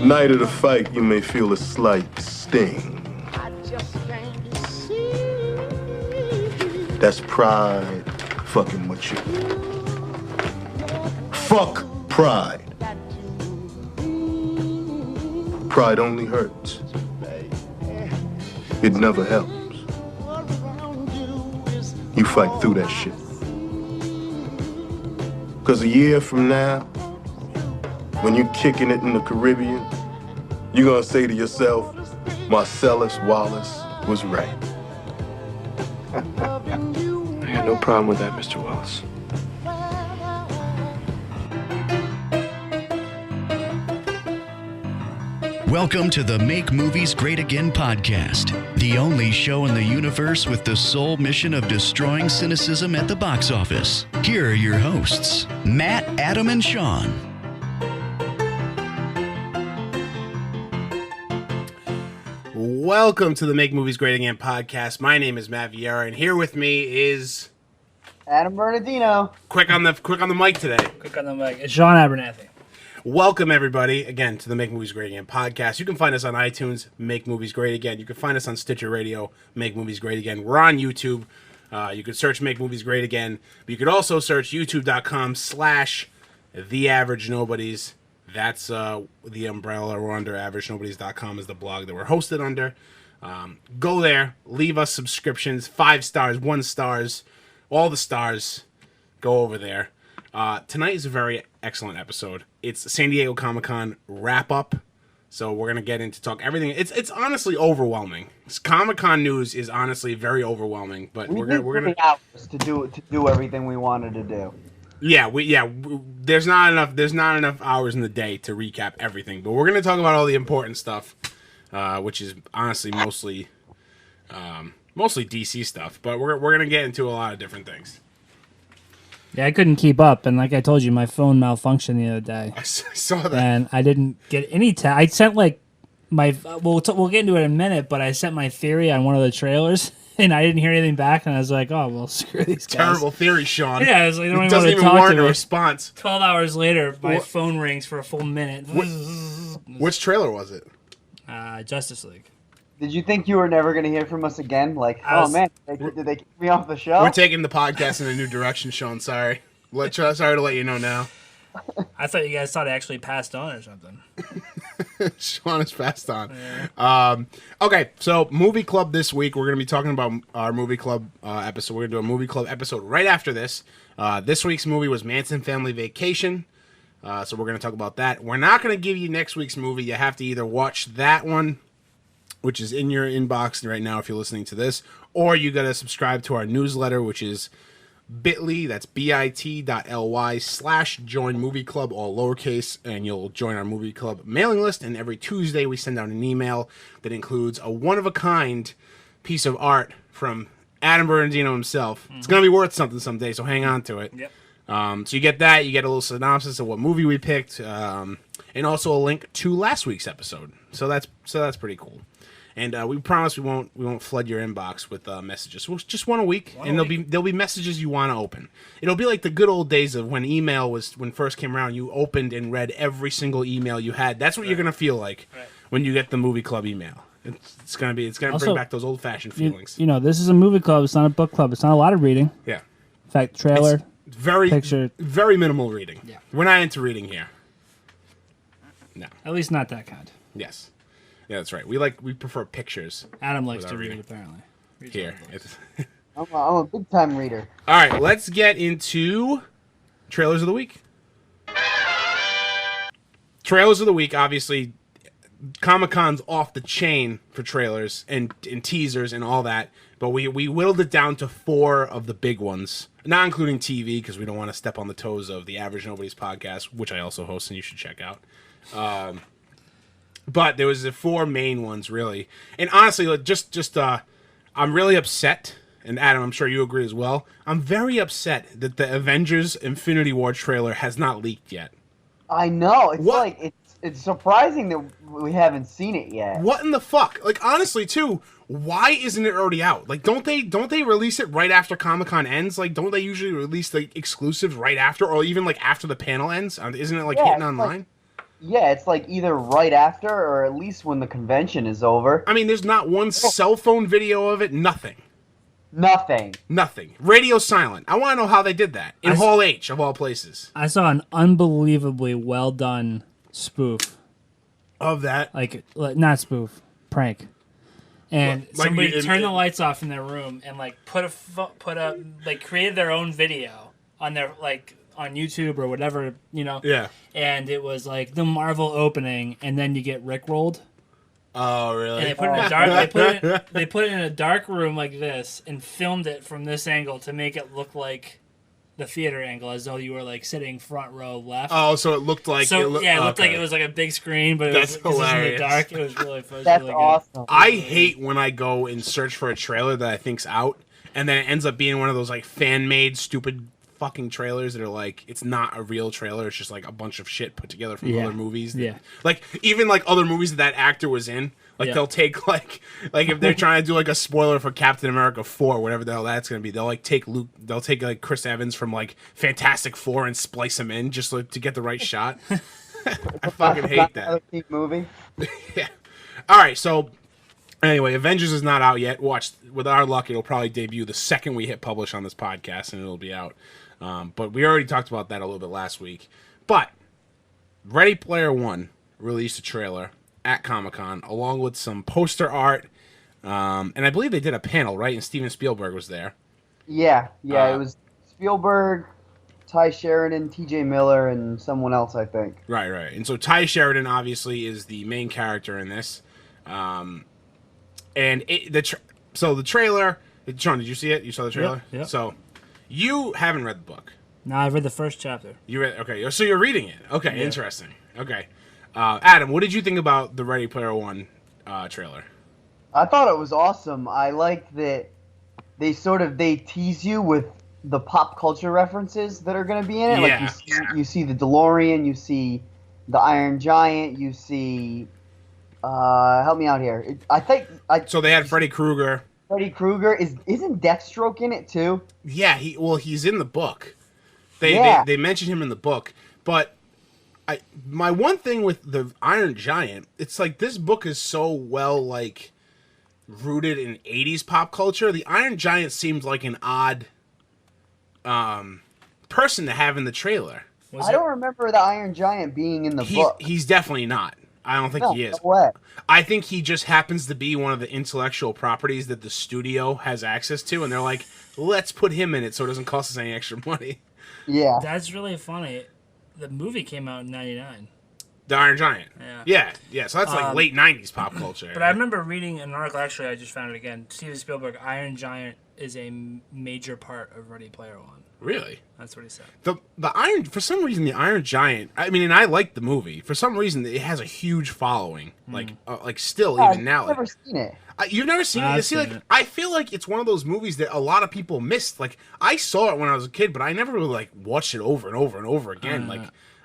Night of the fight, you may feel a slight sting. That's pride fucking with you. Fuck pride. Pride only hurts. It never helps. You fight through that shit. Because a year from now, when you're kicking it in the Caribbean, you're gonna say to yourself, Marcellus Wallace was right. I got no problem with that, Mr. Wallace. Welcome to the Make Movies Great Again podcast, the only show in the universe with the sole mission of destroying cynicism at the box office. Here are your hosts, Matt, Adam, and Sean. Welcome to the Make Movies Great Again podcast. My name is Matt Vieira, and here with me is Adam Bernardino. quick on the mic today. Quick on the mic. It's Sean Abernathy. Welcome everybody again to the Make Movies Great Again podcast. You can find us on iTunes, Make Movies Great Again. You can find us on Stitcher Radio, Make Movies Great Again. We're on YouTube. You could search Make Movies Great Again. But you could also search youtube.com/TheAverageNobodies. That's the umbrella we're under. AverageNobodies.com is the blog that we're hosted under. Go there, leave us subscriptions, 5 stars, 1 stars, all the stars. Go over there. Tonight is a very excellent episode. It's San Diego Comic-Con wrap-up, so we're gonna get into talk everything. It's honestly overwhelming. Comic-Con news is honestly very overwhelming, but we're gonna hours to do everything we wanted to do. There's not enough hours in the day to recap everything, but we're gonna talk about all the important stuff, which is honestly mostly DC stuff. But we're gonna get into a lot of different things. Yeah, I couldn't keep up, and like I told you, my phone malfunctioned the other day. I saw that, and I didn't get any. I sent like my. We'll get into it in a minute, but I sent my theory on one of the trailers, and I didn't hear anything back, and I was like, "Oh well, screw these guys." Terrible theory, Sean. Yeah, I was like, "They don't doesn't even even want to warrant talk to a me." response. 12 hours later, my phone rings for a full minute. Which trailer was it? Justice League. Did you think you were never going to hear from us again? Like, did they kick me off the show? We're taking the podcast in a new direction, Sean. Sorry. Sorry to let you know now. I thought you guys thought I actually passed on or something. Sean has passed on. Yeah. Okay, so movie club this week. We're going to be talking about our movie club episode. We're going to do a movie club episode right after this. This week's movie was Manson Family Vacation. So we're going to talk about that. We're not going to give you next week's movie. You have to either watch that one, which is in your inbox right now if you're listening to this, or you got to subscribe to our newsletter, which is bit.ly, that's bit.ly/join movie club, all lowercase, and you'll join our movie club mailing list. And every Tuesday we send out an email that includes a one-of-a-kind piece of art from Adam Bernardino himself. Mm-hmm. It's going to be worth something someday, so hang on to it. Yep. So you get that, you get a little synopsis of what movie we picked, and also a link to last week's episode. So that's pretty cool. And we promise we won't flood your inbox with messages. We'll just one a week, there'll be messages you want to open. It'll be like the good old days of when email when first came around. You opened and read every single email you had. That's what you're gonna feel like when you get the movie club email. It's gonna bring back those old fashioned feelings. You know, this is a movie club. It's not a book club. It's not a lot of reading. Yeah. In fact, trailer, picture, very minimal reading. Yeah. We're not into reading here. No. At least not that kind. Yes. Yeah, that's right. We prefer pictures. Adam likes to read, apparently. Here. I'm a big time reader. All right, let's get into trailers of the week. Trailers of the week, obviously, Comic-Con's off the chain for trailers and teasers and all that, but we whittled it down to 4 of the big ones, not including TV, because we don't want to step on the toes of the Average Nobody's podcast, which I also host and you should check out. But there was the 4 main ones, really. And honestly, I'm really upset, and Adam, I'm sure you agree as well. I'm very upset that the Avengers Infinity War trailer has not leaked yet. I know. It's surprising that we haven't seen it yet. What in the fuck? Like, honestly, too, why isn't it already out? Like, don't they release it right after Comic-Con ends? Like, don't they usually release the exclusives right after, or even, like, after the panel ends? Isn't it, like, hitting online? Yeah, it's like either right after or at least when the convention is over. I mean, there's not one cell phone video of it. Nothing. Nothing. Nothing. Radio silent. I want to know how they did that in Hall H of all places. I saw an unbelievably well done spoof. Of that, like not spoof, prank. And like somebody turned the lights off in their room and like put a created their own video on their on YouTube or whatever, Yeah. And it was like the Marvel opening, and then you get Rickrolled. Oh, really? And they put it in a dark. they put it in a dark room like this and filmed it from this angle to make it look like the theater angle, as though you were like sitting front row left. Oh, so it looked like it looked like it was like a big screen, but That's it was in hilarious. the dark. It was really fun. That's really awesome. I hate when I go and search for a trailer that I think's out, and then it ends up being one of those like fan made stupid fucking trailers that are like, it's not a real trailer, it's just like a bunch of shit put together from other movies. Yeah. Like even like other movies that actor was in. Like they'll take like if they're trying to do like a spoiler for Captain America 4, whatever the hell that's gonna be, they'll take like Chris Evans from like Fantastic Four and splice him in just to get the right shot. I fucking hate that. Another movie. Yeah. All right, so anyway, Avengers is not out yet. Watch, with our luck, it'll probably debut the second we hit publish on this podcast, and it'll be out. But we already talked about that a little bit last week. But Ready Player One released a trailer at Comic-Con, along with some poster art, and I believe they did a panel, right? And Steven Spielberg was there. Yeah, it was Spielberg, Ty Sheridan, T.J. Miller, and someone else, I think. Right. And so Ty Sheridan obviously is the main character in this, and the trailer. Sean, did you see it? You saw the trailer? Yep. So you haven't read the book. No, I read the first chapter. You read? Okay, so you're reading it. Okay, yeah. Interesting. Okay. Adam, what did you think about the Ready Player One trailer? I thought it was awesome. I liked that they tease you with the pop culture references that are going to be in it. Yeah. Like you see the DeLorean, you see the Iron Giant, you see. Help me out here. So they had Freddy Krueger. Freddy Krueger isn't Deathstroke in it too? Yeah, he's in the book. They mention him in the book, but. My one thing with the Iron Giant, it's like this book is so well like rooted in 80s pop culture. The Iron Giant seems like an odd person to have in the trailer. I don't remember the Iron Giant being in the book. He's definitely not. I don't think he is. No way. I think he just happens to be one of the intellectual properties that the studio has access to, and they're like, let's put him in it so it doesn't cost us any extra money. Yeah. That's really funny. The movie came out in '99. The Iron Giant. Yeah. Yeah. So that's like late 90s pop culture. But I remember reading an article, actually, I just found it again. Steven Spielberg, Iron Giant is a major part of Ready Player One. Really? That's what he said. For some reason, the Iron Giant, I mean, and I like the movie, for some reason, it has a huge following. Like still, even now. I've never seen it. You've never seen it? See, like, I feel like it's one of those movies that a lot of people missed. Like, I saw it when I was a kid, but I never really, like, watched it over and over and over again. Like,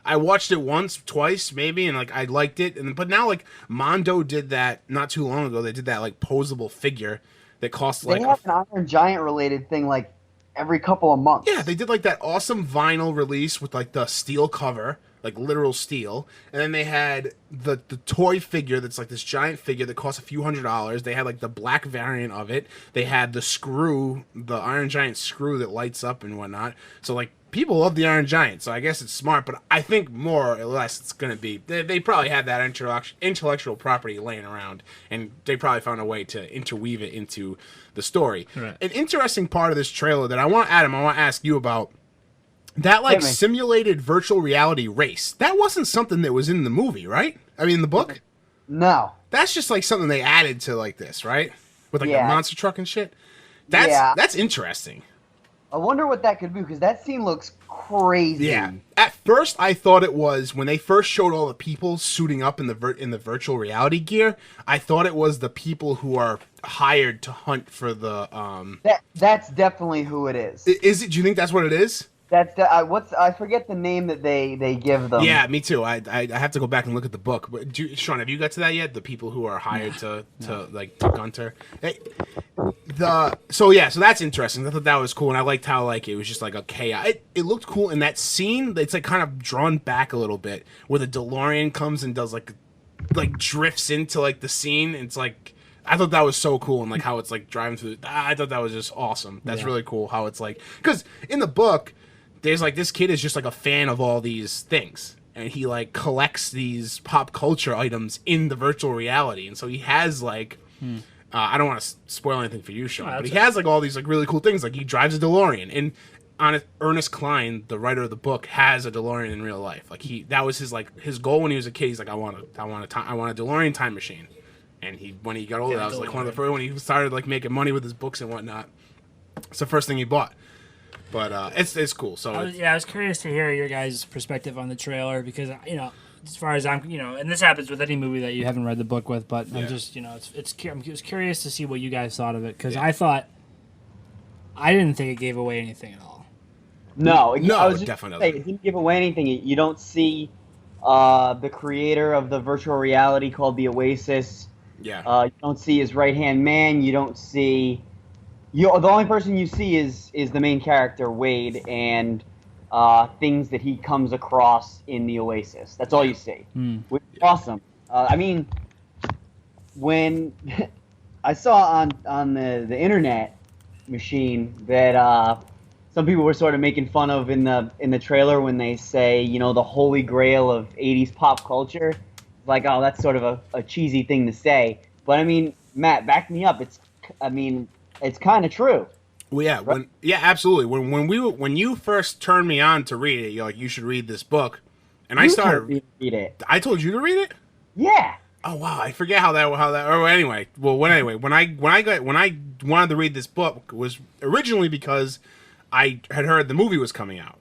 I watched it once, twice, maybe, and, like, I liked it. But now, like, Mondo did that not too long ago. They did that, like, posable figure that cost, like... They have an Iron Giant-related thing, like, every couple of months. Yeah, they did, like, that awesome vinyl release with, like, the steel cover, like, literal steel. And then they had the toy figure that's, like, this giant figure that costs a few $100s. They had, like, the black variant of it. They had the screw, the Iron Giant screw that lights up and whatnot. So, like, people love the Iron Giant, so I guess it's smart. But I think more or less it's going to be... They probably had that intellectual property laying around, and they probably found a way to interweave it into the story. Right. An interesting part of this trailer that I want to ask you about, that, like, simulated virtual reality race, that wasn't something that was in the movie, right? I mean, in the book? No. That's just, like, something they added to, like, this, right? With, like, the monster truck and shit? That's interesting. I wonder what that could be, because that scene looks crazy. Yeah. At first, I thought it was, when they first showed all the people suiting up in the virtual reality gear, I thought it was the people who are hired to hunt for the... That's definitely who it is. Is it? Do you think that's what it is? I forget the name that they give them. Yeah, me too. I have to go back and look at the book. But Sean, have you got to that yet? The people who are hired to Gunter. So that's interesting. I thought that was cool, and I liked how like it was just like a chaos. It looked cool in that scene. It's like kind of drawn back a little bit, where the DeLorean comes and does like drifts into like the scene. And it's like I thought that was so cool, and like how it's like driving through. I thought that was just awesome. That's really cool. How it's like because in the book, there's like this kid is just like a fan of all these things. And he like collects these pop culture items in the virtual reality, and so he has like, I don't want to spoil anything for you, Sean, but he has like all these like really cool things. Like he drives a DeLorean, and Ernest Cline, the writer of the book, has a DeLorean in real life. Like that was his goal when he was a kid. He's like, I want a DeLorean time machine. And when he got older, that was like one of the first when he started like making money with his books and whatnot. It's the first thing he bought. But it's cool. So I was curious to hear your guys' perspective on the trailer because as far as I'm and this happens with any movie that you haven't read the book with, but I'm just I'm just curious to see what you guys thought of it because I didn't think it gave away anything at all. No, I was definitely it didn't give away anything. You don't see the creator of the virtual reality called the Oasis. Yeah. You don't see his right-hand man. You don't see. The only person you see is the main character, Wade, and things that he comes across in the Oasis. That's all you see, which is awesome. I mean, when I saw on the internet machine that some people were sort of making fun of in the trailer when they say, the holy grail of 80s pop culture. Like, oh, that's sort of a cheesy thing to say. But I mean, Matt, back me up. It's kind of true. Well, yeah, right? Absolutely. When you first turned me on to read it, you're like, you should read this book, and I started read it. I told you to read it. Yeah. Oh wow, I forget how that. Oh, anyway. Well, when I wanted to read this book was originally because I had heard the movie was coming out,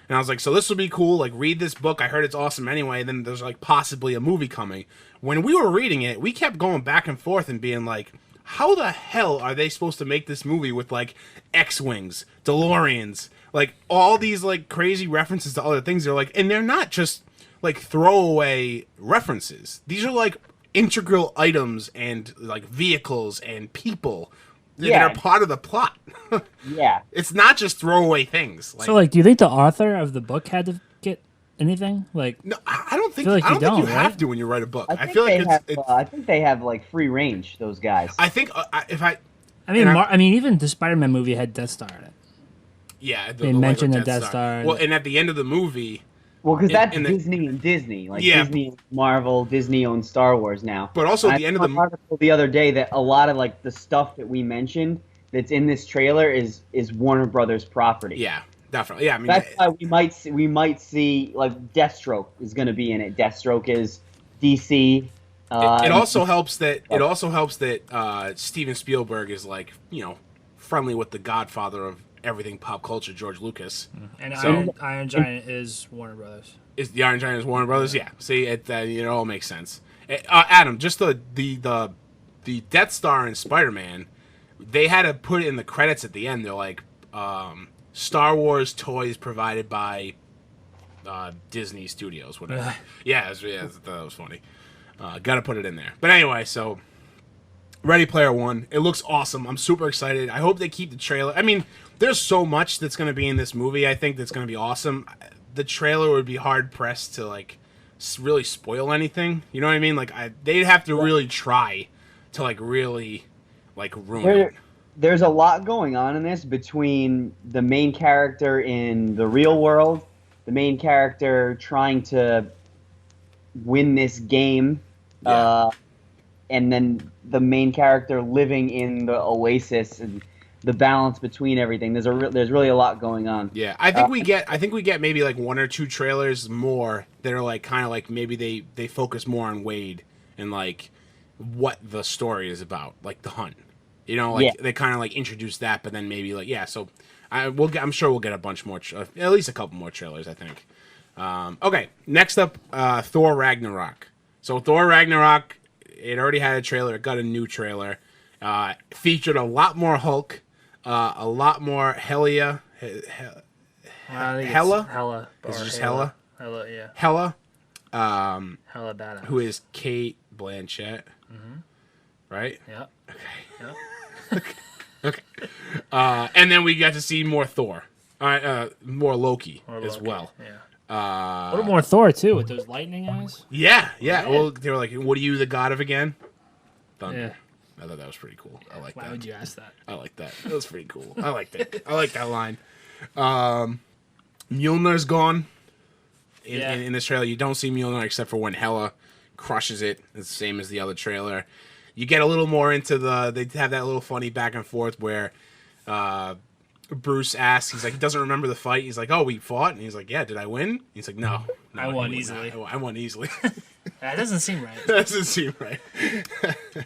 and I was like, so this will be cool. Like, read this book. I heard it's awesome anyway. And then there's like possibly a movie coming. When we were reading it, we kept going back and forth and being like, how the hell are they supposed to make this movie with like X-Wings, DeLoreans, like all these like crazy references to other things? They're like, and they're not just like throwaway references. These are like integral items and like vehicles and people that are part of the plot. Yeah. It's not just throwaway things. So like, do you think the author of the book had to get anything? Like, no, I don't think like you right? have to when you write a book. I think they have like free range. Those guys. I think even the Spider-Man movie had Death Star in it. Yeah, they mentioned the Death Star. Well, and at the end of the movie. Well, because that's Disney and Disney. Like Disney owns Marvel, Disney owns Star Wars now. But also at the end of the article the other day that a lot of like the stuff that we mentioned that's in this trailer is Warner Brothers property. Yeah, definitely. Yeah, I mean that's why we might see like Deathstroke is going to be in it. Deathstroke is DC. It also helps that Steven Spielberg is like friendly with the godfather of everything pop culture, George Lucas. And Iron Giant is Warner Brothers. Is the Iron Giant is Warner Brothers? Yeah. See, it all makes sense. Adam, just the Death Star and Spider-Man, they had to put it in the credits at the end. They're like, Star Wars toys provided by Disney Studios, whatever. Yeah, that was funny. Got to put it in there. But anyway, so Ready Player One, it looks awesome. I'm super excited. I hope they keep the trailer. I mean, there's so much that's going to be in this movie. I think that's going to be awesome. The trailer would be hard pressed to like really spoil anything. You know what I mean? Like they'd have to really try to like really like ruin it. There's a lot going on in this between the main character in the real world, the main character trying to win this game, and then the main character living in the Oasis and the balance between everything. There's really a lot going on. Yeah, I think we get maybe like one or two trailers more that are like kind of like maybe they focus more on Wade and like what the story is about, like the hunt. They kind of like introduce that, but then maybe like so I'm sure we'll get a bunch more, at least a couple more trailers, I think. Okay, next up, Thor Ragnarok. So Thor Ragnarok, it already had a trailer. It got a new trailer. Featured a lot more Hulk, a lot more Hela. Hela. Is it just Hela? Hela, yeah. Hela. Hela badass. Who is Kate Blanchett. Mm-hmm. Right? Yeah. Okay. Yeah. Okay. And then we got to see more Thor. More Loki as well. Yeah. A little more Thor too with those lightning eyes. Yeah. Well, they were like, "What are you the god of again?" Thunder. Yeah. I thought that was pretty cool. I like that. Why would you ask that? I like that. That was pretty cool. I liked it. I like that line. Mjolnir's gone. In this trailer, you don't see Mjolnir except for when Hela crushes it. It's the same as the other trailer. You get a little more into they have that little funny back and forth where Bruce asks, he's like, he doesn't remember the fight. He's like, "Oh, we fought?" And he's like, "Yeah, did I win?" He's like, No, I won easily. I won easily. That doesn't seem right. That doesn't seem right.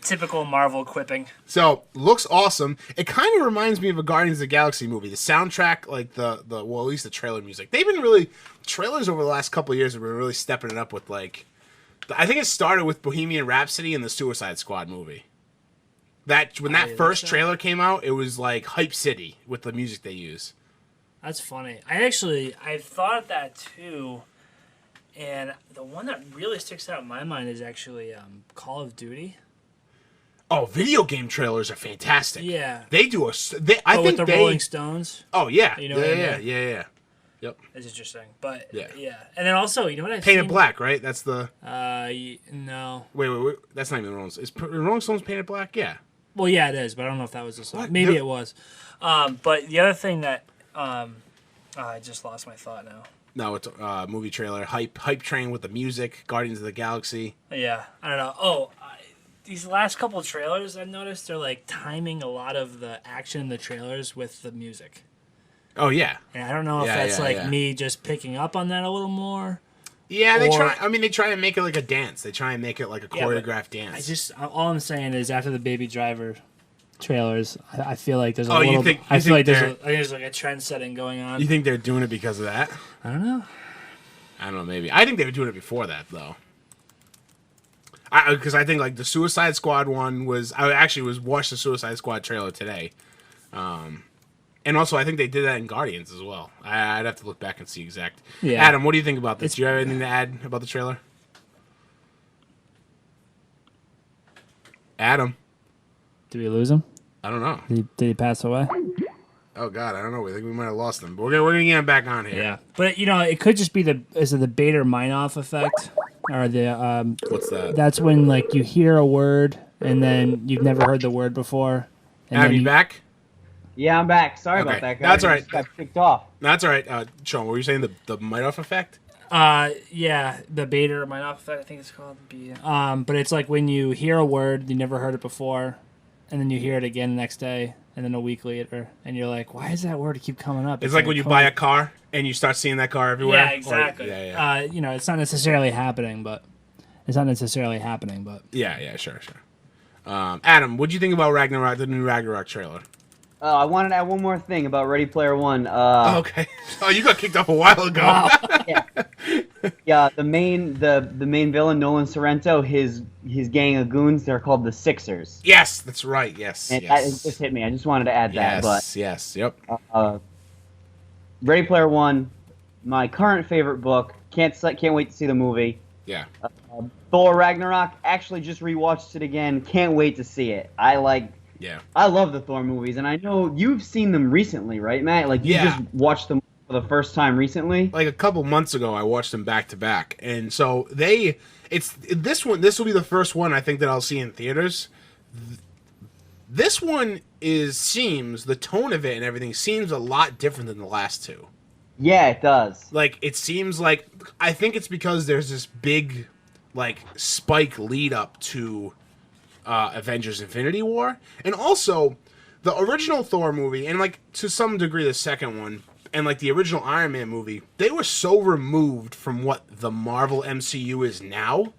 Typical Marvel quipping. So, looks awesome. It kind of reminds me of a Guardians of the Galaxy movie. The soundtrack, like at least the trailer music. They've been really, trailers over the last couple of years have been really stepping it up with like, I think it started with Bohemian Rhapsody and the Suicide Squad movie. When that first trailer came out, it was like Hype City with the music they use. That's funny. I thought of that too. And the one that really sticks out in my mind is actually Call of Duty. Oh, video game trailers are fantastic. Yeah. They do I think with the Rolling Stones. Oh, yeah. You know what I mean? Yeah. Yep. It's interesting. But, yeah. And then also, you know what I've Painted seen? Black, right? That's the... no. Wait. That's not even the Rolling Stones. Is Rolling Stones Painted Black? Yeah. Well, yeah, it is, but I don't know if that was the song. What? Maybe it was. But the other thing that... I just lost my thought now. No, it's a movie trailer. Hype train with the music. Guardians of the Galaxy. Yeah, I don't know. These last couple of trailers, I've noticed they're like timing a lot of the action in the trailers with the music. Oh, yeah. And I don't know if that's me just picking up on that a little more. Yeah, they try and make it like a dance. They try and make it like a choreographed dance. All I'm saying is after the Baby Driver trailers, I feel like there's there's like a trend setting going on. You think they're doing it because of that? I don't know, maybe. I think they were doing it before that, though. Because I think like the Suicide Squad one was... I actually watched the Suicide Squad trailer today. And also, I think they did that in Guardians as well. I'd have to look back and see exact. Yeah. Adam, what do you think about this? Do you have anything to add about the trailer? Adam? Did we lose him? I don't know. Did he pass away? Oh God, I don't know. I think we might have lost him. But we're gonna get him back on here. Yeah, but it could just be the Bader-Meinhof effect, or the what's that? That's when like you hear a word and then you've never heard the word before. Adam, you back? Yeah, I'm back. Sorry about that, guys. That's all right. I just got kicked off. That's all right. Sean, what were you saying? The Meinhof effect? Yeah, the Bader-Meinhof effect, I think it's called. But it's like when you hear a word, you never heard it before, and then you hear it again the next day, and then a week later, and you're like, why does that word keep coming up? It's like when you buy a car and you start seeing that car everywhere. Yeah, exactly. It's not necessarily happening, but yeah, sure. Adam, what do you think about Ragnarok, the new Ragnarok trailer? I wanted to add one more thing about Ready Player One. Okay. Oh, you got kicked off a while ago. Wow. Yeah. The main villain, Nolan Sorrento, his gang of goons, they're called the Sixers. Yes, that's right. Yes. And it just hit me. I just wanted to add that. Yep. Ready Player One, my current favorite book. Can't wait to see the movie. Yeah. Thor Ragnarok. Actually, just rewatched it again. Can't wait to see it. I love the Thor movies, and I know you've seen them recently, right, Matt? Like, you just watched them for the first time recently? Like, a couple months ago, I watched them back to back. And so, this will be the first one I think that I'll see in theaters. This one the tone of it and everything seems a lot different than the last two. Yeah, it does. Like, it seems like, I think it's because there's this big, like, spike lead up to Avengers Infinity War, and also the original Thor movie, and like to some degree the second one, and like the original Iron Man movie, they were so removed from what the Marvel MCU is now.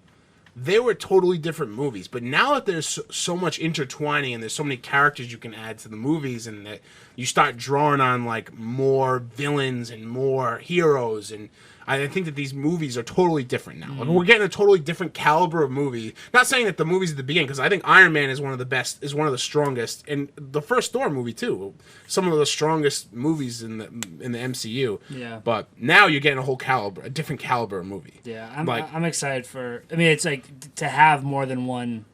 They were totally different movies, but now that there's so much intertwining and there's so many characters you can add to the movies, and that you start drawing on like more villains and more heroes, and I think that these movies are totally different now. Like, we're getting a totally different caliber of movie. Not saying that the movies at the beginning, because I think Iron Man is one of the best, is one of the strongest, and the first Thor movie too. Some of the strongest movies in the MCU. Yeah. But now you're getting a different caliber of movie. Yeah, I'm excited for. I mean, it's like to have more than one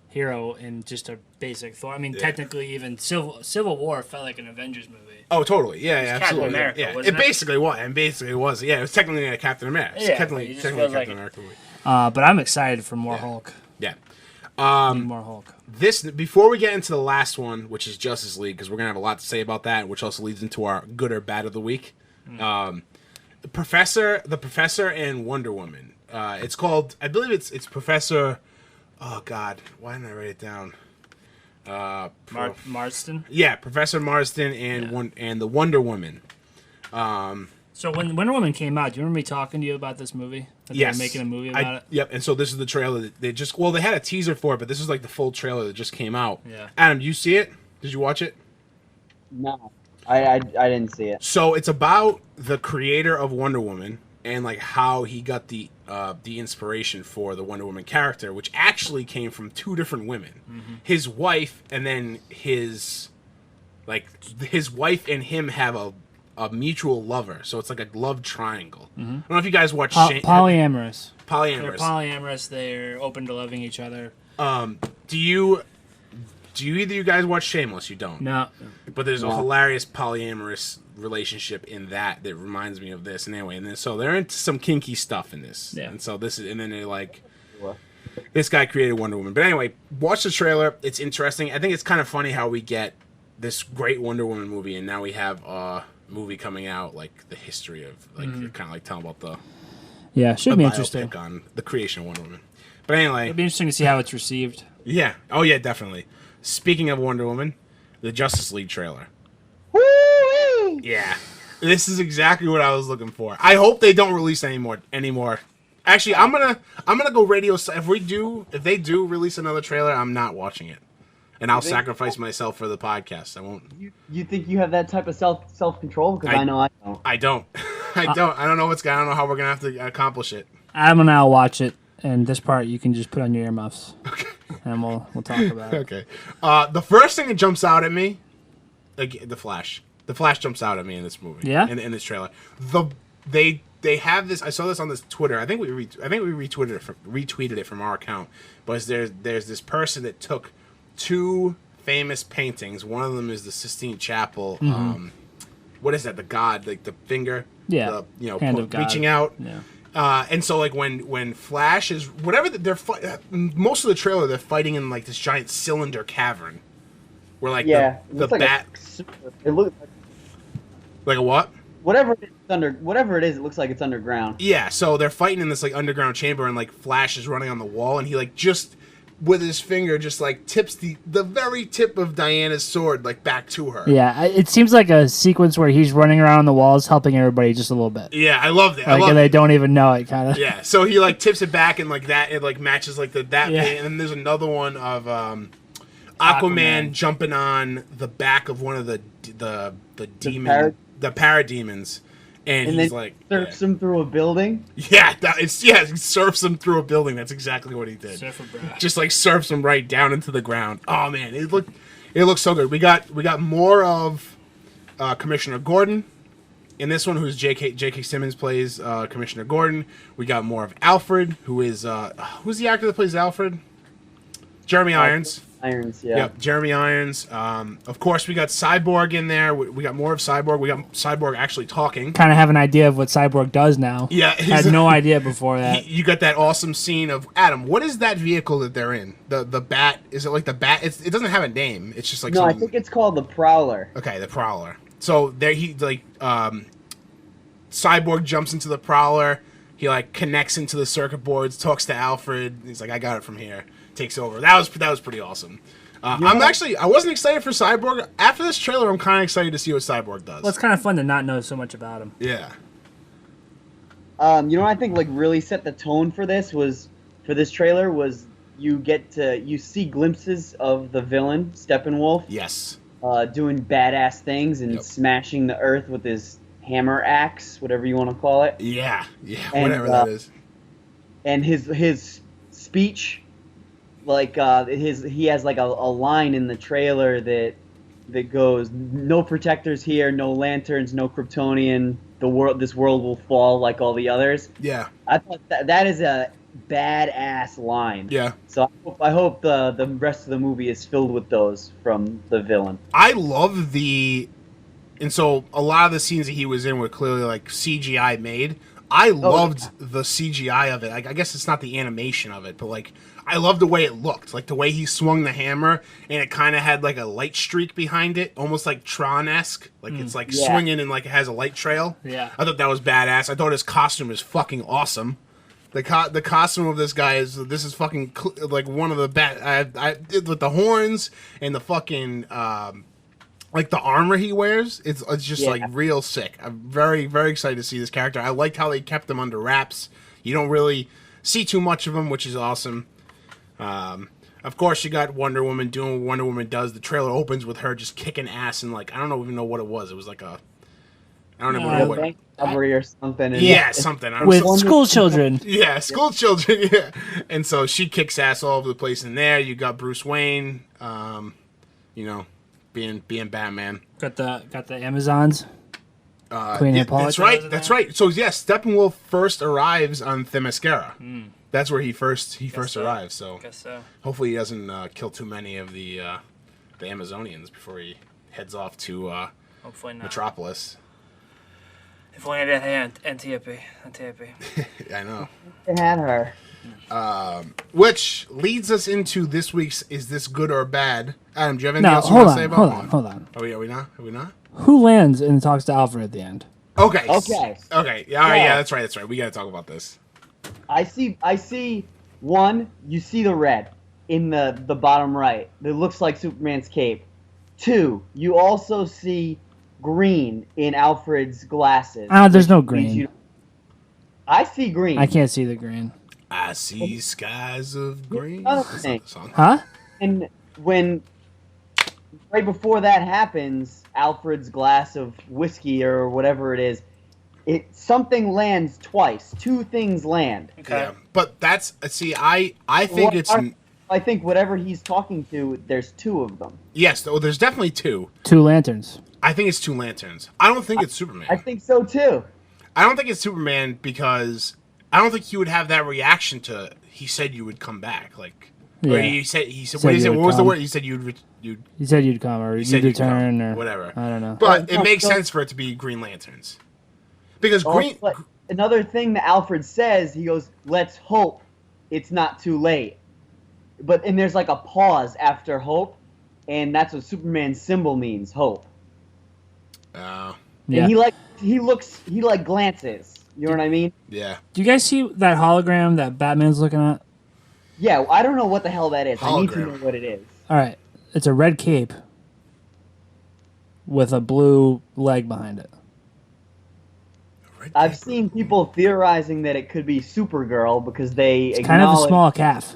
hero in just a basic Thor. I mean, technically, even Civil War felt like an Avengers movie. Oh, totally. Yeah, Captain absolutely. America, yeah. wasn't It basically was. And basically it was. Yeah, it was technically a Captain America. It's Yeah, technically it just a feels Captain like America movie. But I'm excited for more Hulk. Yeah. Need more Hulk. This before we get into the last one, which is Justice League, because we're gonna have a lot to say about that, which also leads into our good or bad of the week. The Professor, and Wonder Woman. It's called. I believe it's Professor. Oh God, why didn't I write it down? Marston. Yeah, Professor Marston and the Wonder Woman. So when Wonder Woman came out, do you remember me talking to you about this movie? That Yes, they were making a movie about it. Yep. And so this is the trailer that they just. Well, they had a teaser for it, but this is like the full trailer that just came out. Yeah. Adam, you see it? Did you watch it? No, I didn't see it. So it's about the creator of Wonder Woman and like how he got the inspiration for the Wonder Woman character, which actually came from two different women, his wife and then his wife and him have a mutual lover, so it's like a love triangle. I don't know if you guys watch Polyamorous. They're Polyamorous. polyamorous. They're open to loving each other. Do either of you guys watch Shameless? You don't. No. But there's a hilarious polyamorous relationship in that reminds me of this. And anyway, so they're into some kinky stuff in this. Yeah. And so and then they're like, this guy created Wonder Woman. But anyway, watch the trailer. It's interesting. I think it's kind of funny how we get this great Wonder Woman movie, and now we have a movie coming out, like the history of, like, kind of like telling about the Should be interesting. on the creation of Wonder Woman. But anyway, It'd be interesting to see how it's received. yeah. Oh, yeah, definitely. Speaking of Wonder Woman, the Justice League trailer. Woo! Yeah. This is exactly what I was looking for. I hope they don't release any more. Actually, I'm gonna go radio. If they do release another trailer, I'm not watching it, and I'll sacrifice myself for the podcast. I won't. You think you have that type of self control? Because I know I don't. I don't. I don't. I don't know I don't know how we're gonna have to accomplish it. Adam and I'll watch it, and this part you can just put on your earmuffs, and we'll talk about it. Okay. The first thing that jumps out at me, like the Flash. The Flash jumps out at me in this movie. Yeah. In this trailer, they have this. I saw this on this Twitter. I think we retweeted it from our account. But there's this person that took two famous paintings. One of them is the Sistine Chapel. What is that? The god, like the finger. Yeah. Hand of God. Reaching out. Yeah. And so like when Flash is whatever most of the trailer they're fighting in like this giant cylinder cavern, where like the bat. It looks like a what? Whatever it is, it looks like it's underground. Yeah, so they're fighting in this like underground chamber, and like Flash is running on the wall, and he like just with his finger just like tips the very tip of Diana's sword like back to her. Yeah, it seems like a sequence where he's running around the walls helping everybody just a little bit. Yeah, I love that. Like, and they don't even know it, kind of. Yeah, so he like tips it back, and like that it like matches like that. And then there's another one of Aquaman jumping on the back of one of the demon. The parademons, and he's like surfs him through a building. Yeah, he surfs him through a building. That's exactly what he did. Just like surfs him right down into the ground. Oh man, it looks so good. We got more of Commissioner Gordon in this one, who's J.K. Simmons plays Commissioner Gordon. We got more of Alfred, who is who's the actor that plays Alfred? Jeremy Irons. Yep, Jeremy Irons. Of course, we got Cyborg in there. We got more of Cyborg. We got Cyborg actually talking. Kind of have an idea of what Cyborg does now. Yeah. Had no idea before that. You got that awesome scene of Adam. What is that vehicle that they're in? The bat? Is it like the bat? It doesn't have a name. It's just like I think it's called the Prowler. Okay, the Prowler. So there Cyborg jumps into the Prowler. He like connects into the circuit boards, talks to Alfred. He's like, I got it from here. Takes over. That was pretty awesome. I wasn't excited for Cyborg. After this trailer, I'm kind of excited to see what Cyborg does. Well, it's kind of fun to not know so much about him. Yeah. You know what I think like really set the tone for this trailer was you see glimpses of the villain Steppenwolf. Yes. Doing badass things and smashing the earth with his hammer axe, whatever you want to call it. Yeah. And, whatever that is. And his speech. Like he has like a line in the trailer that goes, "No protectors here, no lanterns, no Kryptonian. This world will fall like all the others." Yeah, I thought that is a badass line. Yeah. So I hope the rest of the movie is filled with those from the villain. I love and so a lot of the scenes that he was in were clearly like CGI made. I loved the CGI of it. Like, I guess it's not the animation of it, but like I love the way it looked, like the way he swung the hammer, and it kind of had like a light streak behind it, almost like Tron-esque. Like it's like swinging and like it has a light trail. Yeah, I thought that was badass. I thought his costume is fucking awesome. The costume of this guy is fucking like one of the best. I with the horns and the fucking like the armor he wears. It's just like real sick. I'm very, very excited to see this character. I liked how they kept him under wraps. You don't really see too much of him, which is awesome. Of course, you got Wonder Woman doing what Wonder Woman does. The trailer opens with her just kicking ass and like I don't even know what it was. It was like a I don't even know what. Or something. Something. With school children. Yeah, school children. Yeah, and so she kicks ass all over the place. In there, you got Bruce Wayne. Being Batman. Got the Amazons. Yeah, that's right. So Steppenwolf first arrives on Themyscira. That's where he first arrives. So hopefully he doesn't kill too many of the Amazonians before he heads off to hopefully not. Metropolis. If only I had Antiope. I know. It had her. Which leads us into this week's Is This Good or Bad? Adam, do you have anything else you want to say about it? Hold on. Are we not? Who lands and talks to Alfred at the end? Okay. Okay. Yeah, all right, yeah, that's right. We got to talk about this. I see one, you see the red in the bottom right. It looks like Superman's cape. Two, you also see green in Alfred's glasses. There's no green. I see green. I can't see the green. I see skies of green. Song. Huh? And when right before that happens, Alfred's glass of whiskey or whatever it is, something lands twice. Two things land. Okay. Yeah, but that's I think I think whatever he's talking to, there's two of them. Yes, there's definitely two. Two lanterns. I think it's two lanterns. I don't think it's Superman. I think so too. I don't think it's Superman because I don't think he would have that reaction to he said you would come back. Like or he said what was the word? He said you'd He said you'd come or you'd return or whatever. I don't know. But it makes sense for it to be Green Lanterns. Because another thing that Alfred says, he goes, "Let's hope it's not too late." And there's like a pause after hope, and that's what Superman's symbol means, hope. Yeah. And he glances. You know what I mean? Yeah. Do you guys see that hologram that Batman's looking at? Yeah, I don't know what the hell that is. Hologram. I need to know what it is. All right. It's a red cape with a blue leg behind it. I've seen people theorizing that it could be Supergirl because it's kind of a small calf.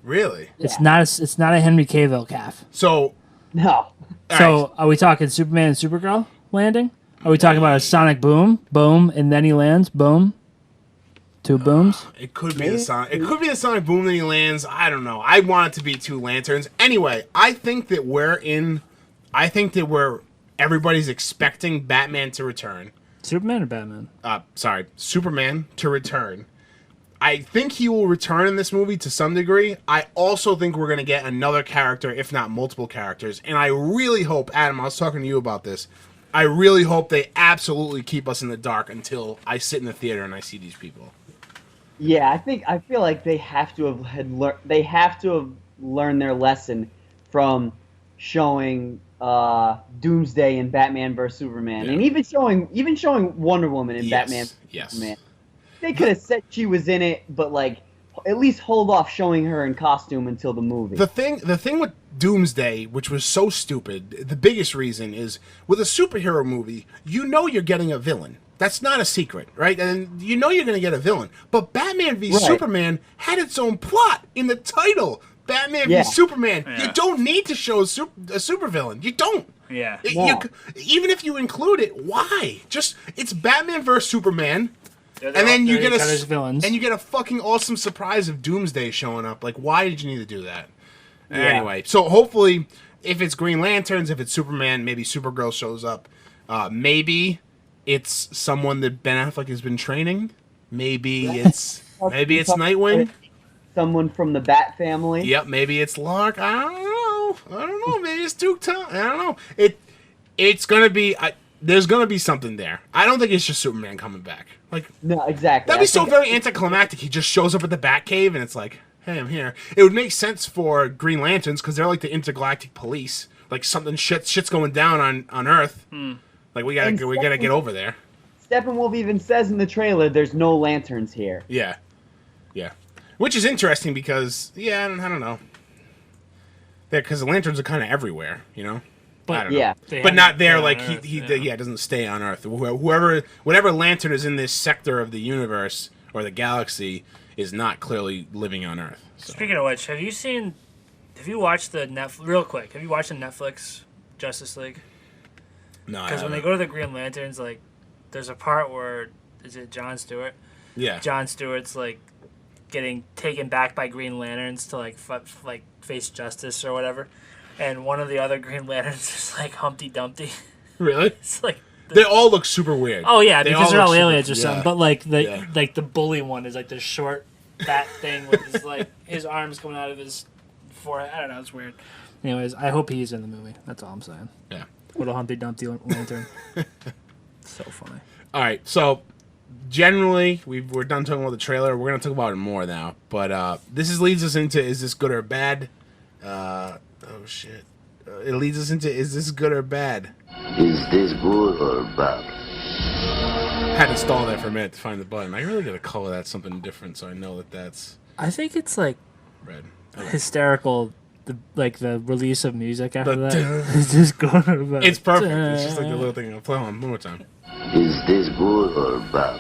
Really? It's not a Henry Cavill calf. So no. So are we talking Superman and Supergirl landing? Are we talking about a sonic boom, and then he lands, boom, two booms? It could be the sonic. It could be the sonic boom that he lands. I don't know. I want it to be two lanterns. Anyway, I think that everybody's expecting Batman to return. Superman or Batman? Superman to return. I think he will return in this movie to some degree. I also think we're going to get another character, if not multiple characters. And I really hope, Adam, I was talking to you about this. I really hope they absolutely keep us in the dark until I sit in the theater and I see these people. Yeah, I feel like they have to have learned their lesson from showing Doomsday in Batman vs Superman, and even showing Wonder Woman in Batman vs Superman. They could have said she was in it, but like at least hold off showing her in costume until the movie. The thing with Doomsday, which was so stupid, the biggest reason is with a superhero movie, you know you're getting a villain. That's not a secret, right? And you know you're going to get a villain. But Batman v Superman had its own plot in the title. Batman v Superman. Yeah. You don't need to show a supervillain. You don't. Yeah. Even if you include it, why? It's Batman versus Superman. And then you get a fucking awesome surprise of Doomsday showing up. Like, why did you need to do that? Yeah. Anyway, so hopefully, if it's Green Lanterns, if it's Superman, maybe Supergirl shows up. Maybe it's someone that Ben Affleck has been training. Maybe it's Maybe it's Nightwing. Someone from the Bat family. Yep, maybe it's Lark. I don't know. Maybe it's Duke Tom. I don't know. It's gonna be. There's gonna be something there. I don't think it's just Superman coming back. Like, no, exactly. That'd be so very anticlimactic. He just shows up at the Batcave and it's like, hey, I'm here. It would make sense for Green Lanterns because they're like the intergalactic police. Like something shit's going down on Earth. Like we gotta get over there. Steppenwolf even says in the trailer, "There's no lanterns here." Yeah. Which is interesting because I don't know. Yeah, because the lanterns are kind of everywhere, you know. But I don't know. But not there. Like he doesn't stay on Earth. Whatever lantern is in this sector of the universe or the galaxy is not clearly living on Earth. So. Speaking of which, have you watched the Netflix Justice League? No, because when they go to the Green Lanterns, like, there's a part where is it Jon Stewart? Yeah. Jon Stewart's like getting taken back by Green Lanterns to like face justice or whatever, and one of the other Green Lanterns is like Humpty Dumpty. Really? It's like they all look super weird. Oh yeah, because they're all aliens or something. Yeah. But like the bully one is like the short fat thing with his like his arms coming out of his forehead. I don't know, it's weird. Anyways, I hope he's in the movie. That's all I'm saying. Yeah. Little Humpty Dumpty lantern. So funny. All right, so generally we're done talking about the trailer. We're gonna talk about it more now, but leads us into is this good or bad? It leads us into is this good or bad? Is this good or bad? Had to stall there for a minute to find the button. I really gotta color that something different so I know that's. I think it's like red. Hysterical. The release of music after that. It's just good or bad. It's perfect. It's just like the little thing. I'll play on one more time. Is this good or bad?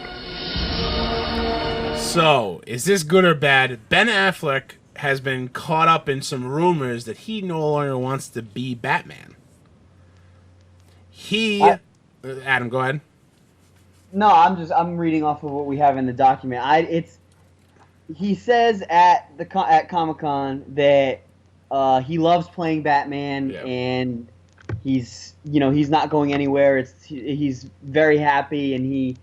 So, is this good or bad? Ben Affleck has been caught up in some rumors that he no longer wants to be Batman. Adam, go ahead. No, I'm reading off of what we have in the document. He says at Comic-Con that he loves playing Batman and he's not going anywhere. He's very happy, and he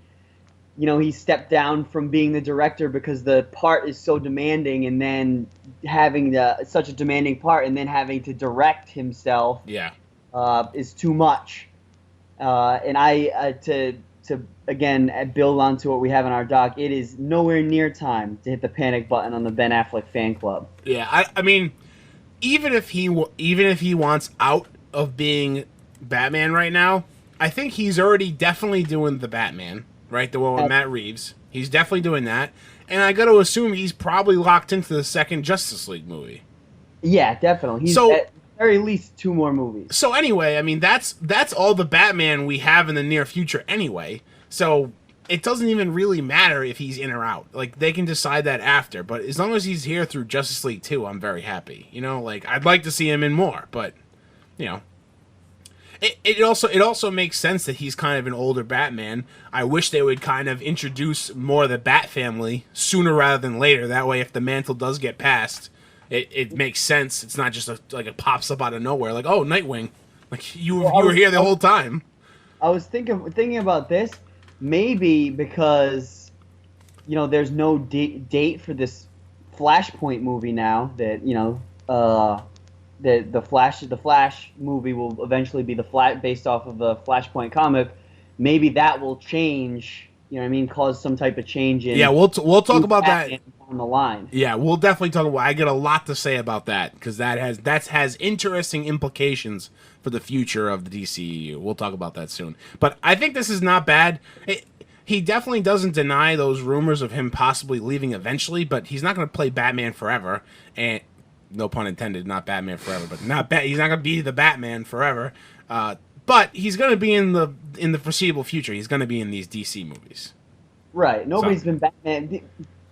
stepped down from being the director because the part is so demanding, and then having such a demanding part and then having to direct himself is too much. And to again build on to what we have in our doc, it is nowhere near time to hit the panic button on the Ben Affleck fan club. Yeah, I mean, even if he wants out of being Batman right now, I think he's already definitely doing the Batman, right? The one with Matt Reeves. He's definitely doing that, and I got to assume he's probably locked into the second Justice League movie. Yeah, definitely. He's at very least 2 more movies. So anyway, I mean that's all the Batman we have in the near future anyway. So it doesn't even really matter if he's in or out. Like, they can decide that after. But as long as he's here through Justice League 2, I'm very happy. You know, like, I'd like to see him in more, but you know. It also makes sense that he's kind of an older Batman. I wish they would kind of introduce more of the Bat family sooner rather than later. That way, if the mantle does get passed, it makes sense. It's not just like it pops up out of nowhere. Like, oh, Nightwing. Like, you were here the whole time. I was thinking about this. Maybe because, there's no date for this Flashpoint movie now that, the Flash movie will eventually be based off of the Flashpoint comic. Maybe that will change, cause some type of change in. Yeah, we'll talk about that on the line. Yeah, we'll definitely talk about. I get a lot to say about that because that has interesting implications for the future of the DCEU. We'll talk about that soon. But I think this is not bad. He definitely doesn't deny those rumors of him possibly leaving eventually, but he's not going to play Batman forever. And no pun intended, not Batman forever, but he's not going to be the Batman forever. But he's going to be in the foreseeable future. He's going to be in these DC movies. Right. Nobody's been Batman.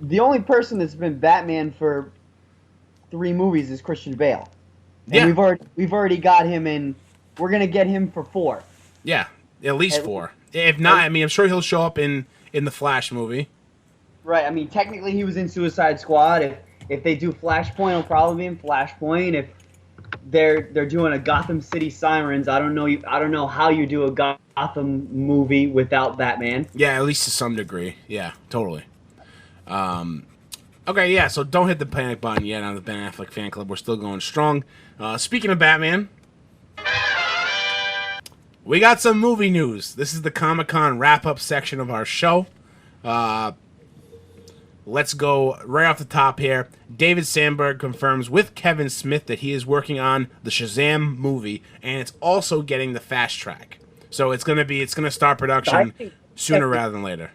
The only person that's been Batman for 3 movies is Christian Bale. And we've already got him in. We're gonna get him for 4. Yeah, at least 4. If not, I mean, I'm sure he'll show up in the Flash movie. Right. I mean, technically, he was in Suicide Squad. If they do Flashpoint, he'll probably be in Flashpoint. If they're doing a Gotham City Sirens, I don't know how you do a Gotham movie without Batman. Yeah, at least to some degree. Yeah, totally. Okay, yeah, so don't hit the panic button yet on the Ben Affleck fan club. We're still going strong. Speaking of Batman, we got some movie news. This is the Comic-Con wrap-up section of our show. Let's go right off the top here. David Sandberg confirms with Kevin Smith that he is working on the Shazam movie, and it's also getting the fast track. So it's gonna start production sooner rather than later.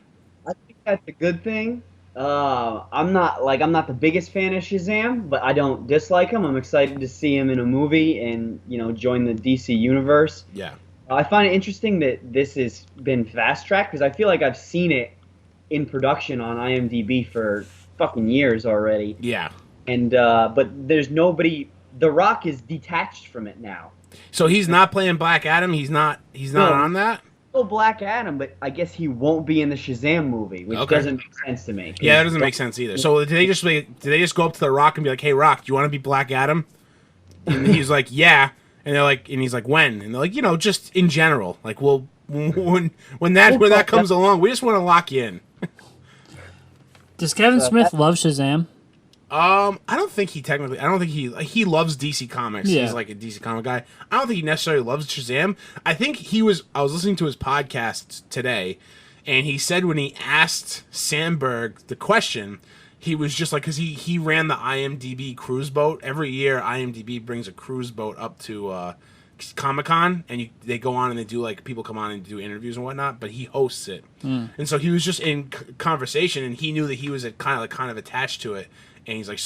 I think that's a good thing. I'm not the biggest fan of Shazam, but I don't dislike him. I'm excited to see him in a movie and join the DC universe. Yeah. I find it interesting that this has been fast tracked because I feel like I've seen it in production on IMDb for fucking years already. Yeah. And but there's nobody. The Rock is detached from it now. So he's not playing Black Adam. He's not on that. Still Black Adam, but I guess he won't be in the Shazam movie, which doesn't make sense to me. Yeah, that doesn't make sense either. So did they just go up to the Rock and be like, "Hey, Rock, do you want to be Black Adam?" And he's like, "Yeah." And they're like, and he's like, "When?" And they're like, just in general. Like, well, when that comes along, we just want to lock you in. Does Kevin Smith love Shazam? I don't think he loves DC Comics. Yeah. He's like a DC comic guy. I don't think he necessarily loves Shazam. I think I was listening to his podcast today, and he said when he asked Sandberg the question, he was just like, because he ran the IMDb cruise boat. Every year, IMDb brings a cruise boat up to Comic-Con, and they go on and they do, like, people come on and do interviews and whatnot, but he hosts it. And so he was just in conversation, and he knew that he was kind of attached to it. And he's like,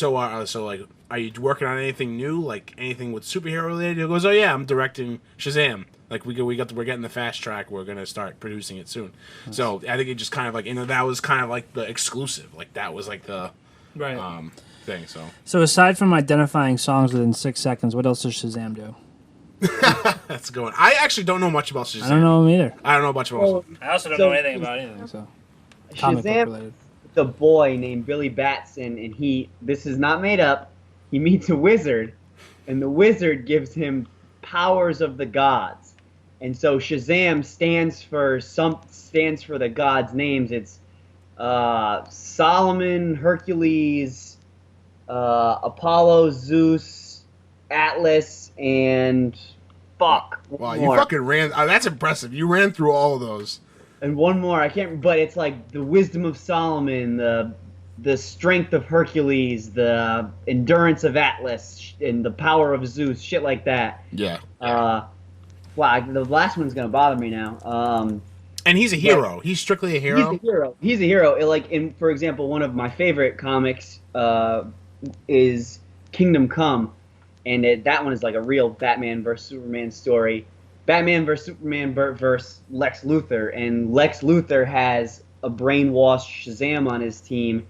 are you working on anything new, like anything with superhero related? He goes, oh yeah, I'm directing Shazam. Like we're getting the fast track. We're gonna start producing it soon. Nice. So I think it just kind of like that was kind of like the exclusive. Like that was like the thing. So aside from identifying songs within 6 seconds, what else does Shazam do? That's a good one. I actually don't know much about Shazam. I don't know him either. I don't know much about I also don't know anything about anything. So Shazam, the boy named Billy Batson, and this is not made up. He meets a wizard, and the wizard gives him powers of the gods. And so Shazam stands for the gods' names. It's Solomon, Hercules, Apollo, Zeus, Atlas, and fuck. Wow, you fucking ran. That's impressive. You ran through all of those. And one more, I can't. But it's like the wisdom of Solomon, the strength of Hercules, the endurance of Atlas, and the power of Zeus, shit like that. Yeah. Wow, the last one's gonna bother me now. And he's a hero. He's strictly a hero. He's a hero. For example, one of my favorite comics is Kingdom Come, and that one is like a real Batman versus Superman story. Batman versus Superman versus Lex Luthor, and Lex Luthor has a brainwashed Shazam on his team,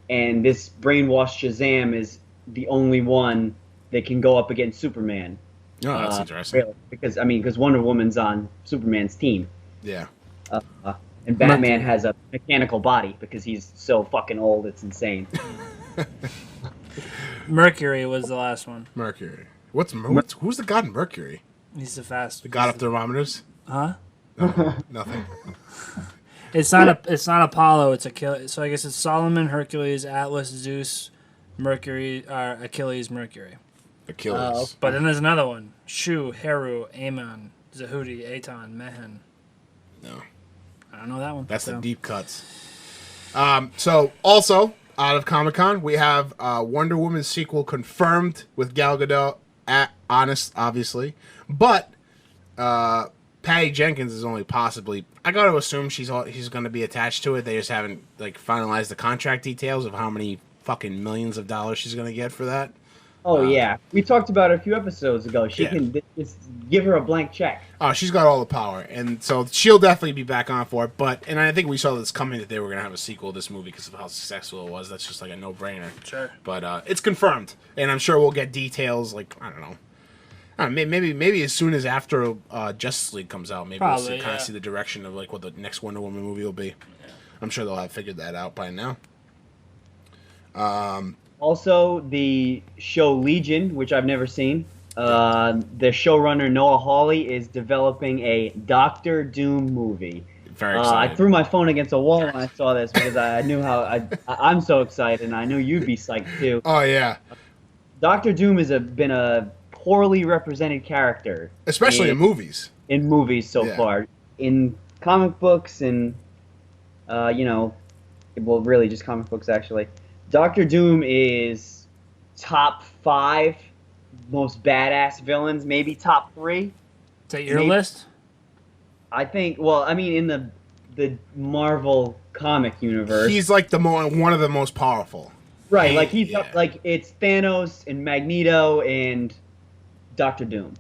and this brainwashed Shazam is the only one that can go up against Superman. Oh, that's interesting. Really, because Wonder Woman's on Superman's team. Yeah. And Batman has a mechanical body because he's so fucking old, it's insane. Mercury was the last one. Mercury. Who's the god Mercury? He's the fast. The god of thermometers? Huh? No, nothing. It's not Apollo. It's Achilles. So I guess it's Solomon, Hercules, Atlas, Zeus, Mercury, Achilles, Mercury. Achilles. But then there's another one: Shu, Heru, Amon, Zahudi, Aton, Mehen. No, I don't know that one. That's the deep cuts. So also out of Comic-Con, we have Wonder Woman sequel confirmed with Gal Gadot honest, obviously, but Patty Jenkins is only possibly. I got to assume she's going to be attached to it. They just haven't finalized the contract details of how many fucking millions of dollars she's going to get for that. Oh yeah, we talked about it a few episodes ago. She can just give her a blank check. Oh, she's got all the power, and so she'll definitely be back on for it. And I think we saw this coming that they were going to have a sequel to this movie because of how successful it was. That's just like a no-brainer. Sure. But it's confirmed, and I'm sure we'll get details. Like I don't know, maybe as soon as after Justice League comes out, maybe Probably, we'll kind of see the direction of like what the next Wonder Woman movie will be. Yeah. I'm sure they'll have figured that out by now. Also, the show Legion, which I've never seen, the showrunner Noah Hawley is developing a Doctor Doom movie. Very I excited. threw my phone against a wall when I saw this because I knew how I'm so excited, and I knew you'd be psyched too. Oh yeah, Doctor Doom has been a poorly represented character, especially in movies. In movies so Yeah. far, in comic books and well, really just comic books actually. Doctor Doom is top 5 most badass villains, maybe top 3. Is that your Maybe- list? I think. Well, I mean, in the Marvel comic universe, He's like one of the most powerful. right. Like he's Yeah. like it's Thanos and Magneto and Doctor Doom.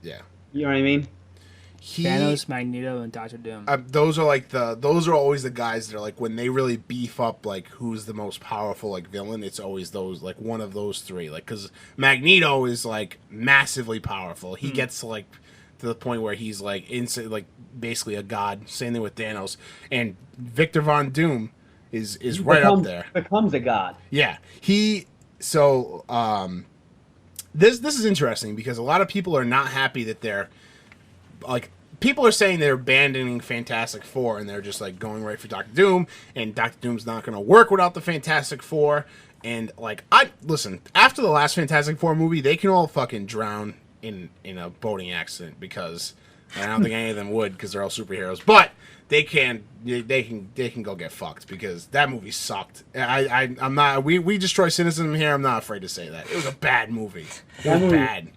Yeah. You know what I mean? Thanos, Magneto, and Doctor Doom. Those are always the guys that are like when they really beef up like who's the most powerful like villain. It's always those like one of those 3. Like because Magneto is like massively powerful. He gets like to the point where he's like like basically a god. Same thing with Thanos and Victor Von Doom is right up there. Becomes a god. Yeah, this is interesting because a lot of people are not happy that they're like people are saying they're abandoning Fantastic Four and they're just like going right for Doctor Doom and Doctor Doom's not going to work without the Fantastic Four and like listen after the last Fantastic Four movie they can all fucking drown in a boating accident because I don't think any of them would because they're all superheroes but they can go get fucked because that movie sucked. I'm not we destroy cynicism here. I'm not afraid to say that it was a bad movie. It was bad.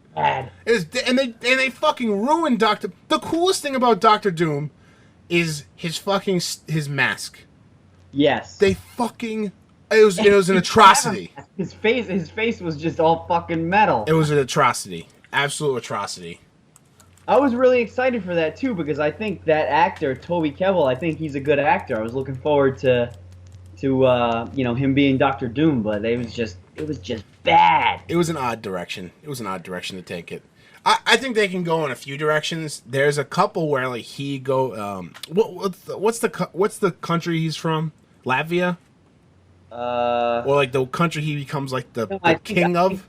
It was, and they fucking ruined Doctor. The coolest thing about Doctor Doom is his mask. Yes. They fucking it was an atrocity. His face was just all fucking metal. It was an atrocity, absolute atrocity. I was really excited for that too because I think that actor Toby Kebbell, I think he's a good actor. I was looking forward to him being Doctor Doom, but it was just bad. It was an odd direction. It was an odd direction to take it. I think they can go in a few directions. There's a couple where like he go. What's the country he's from? Latvia. Or like the country he becomes like the king of.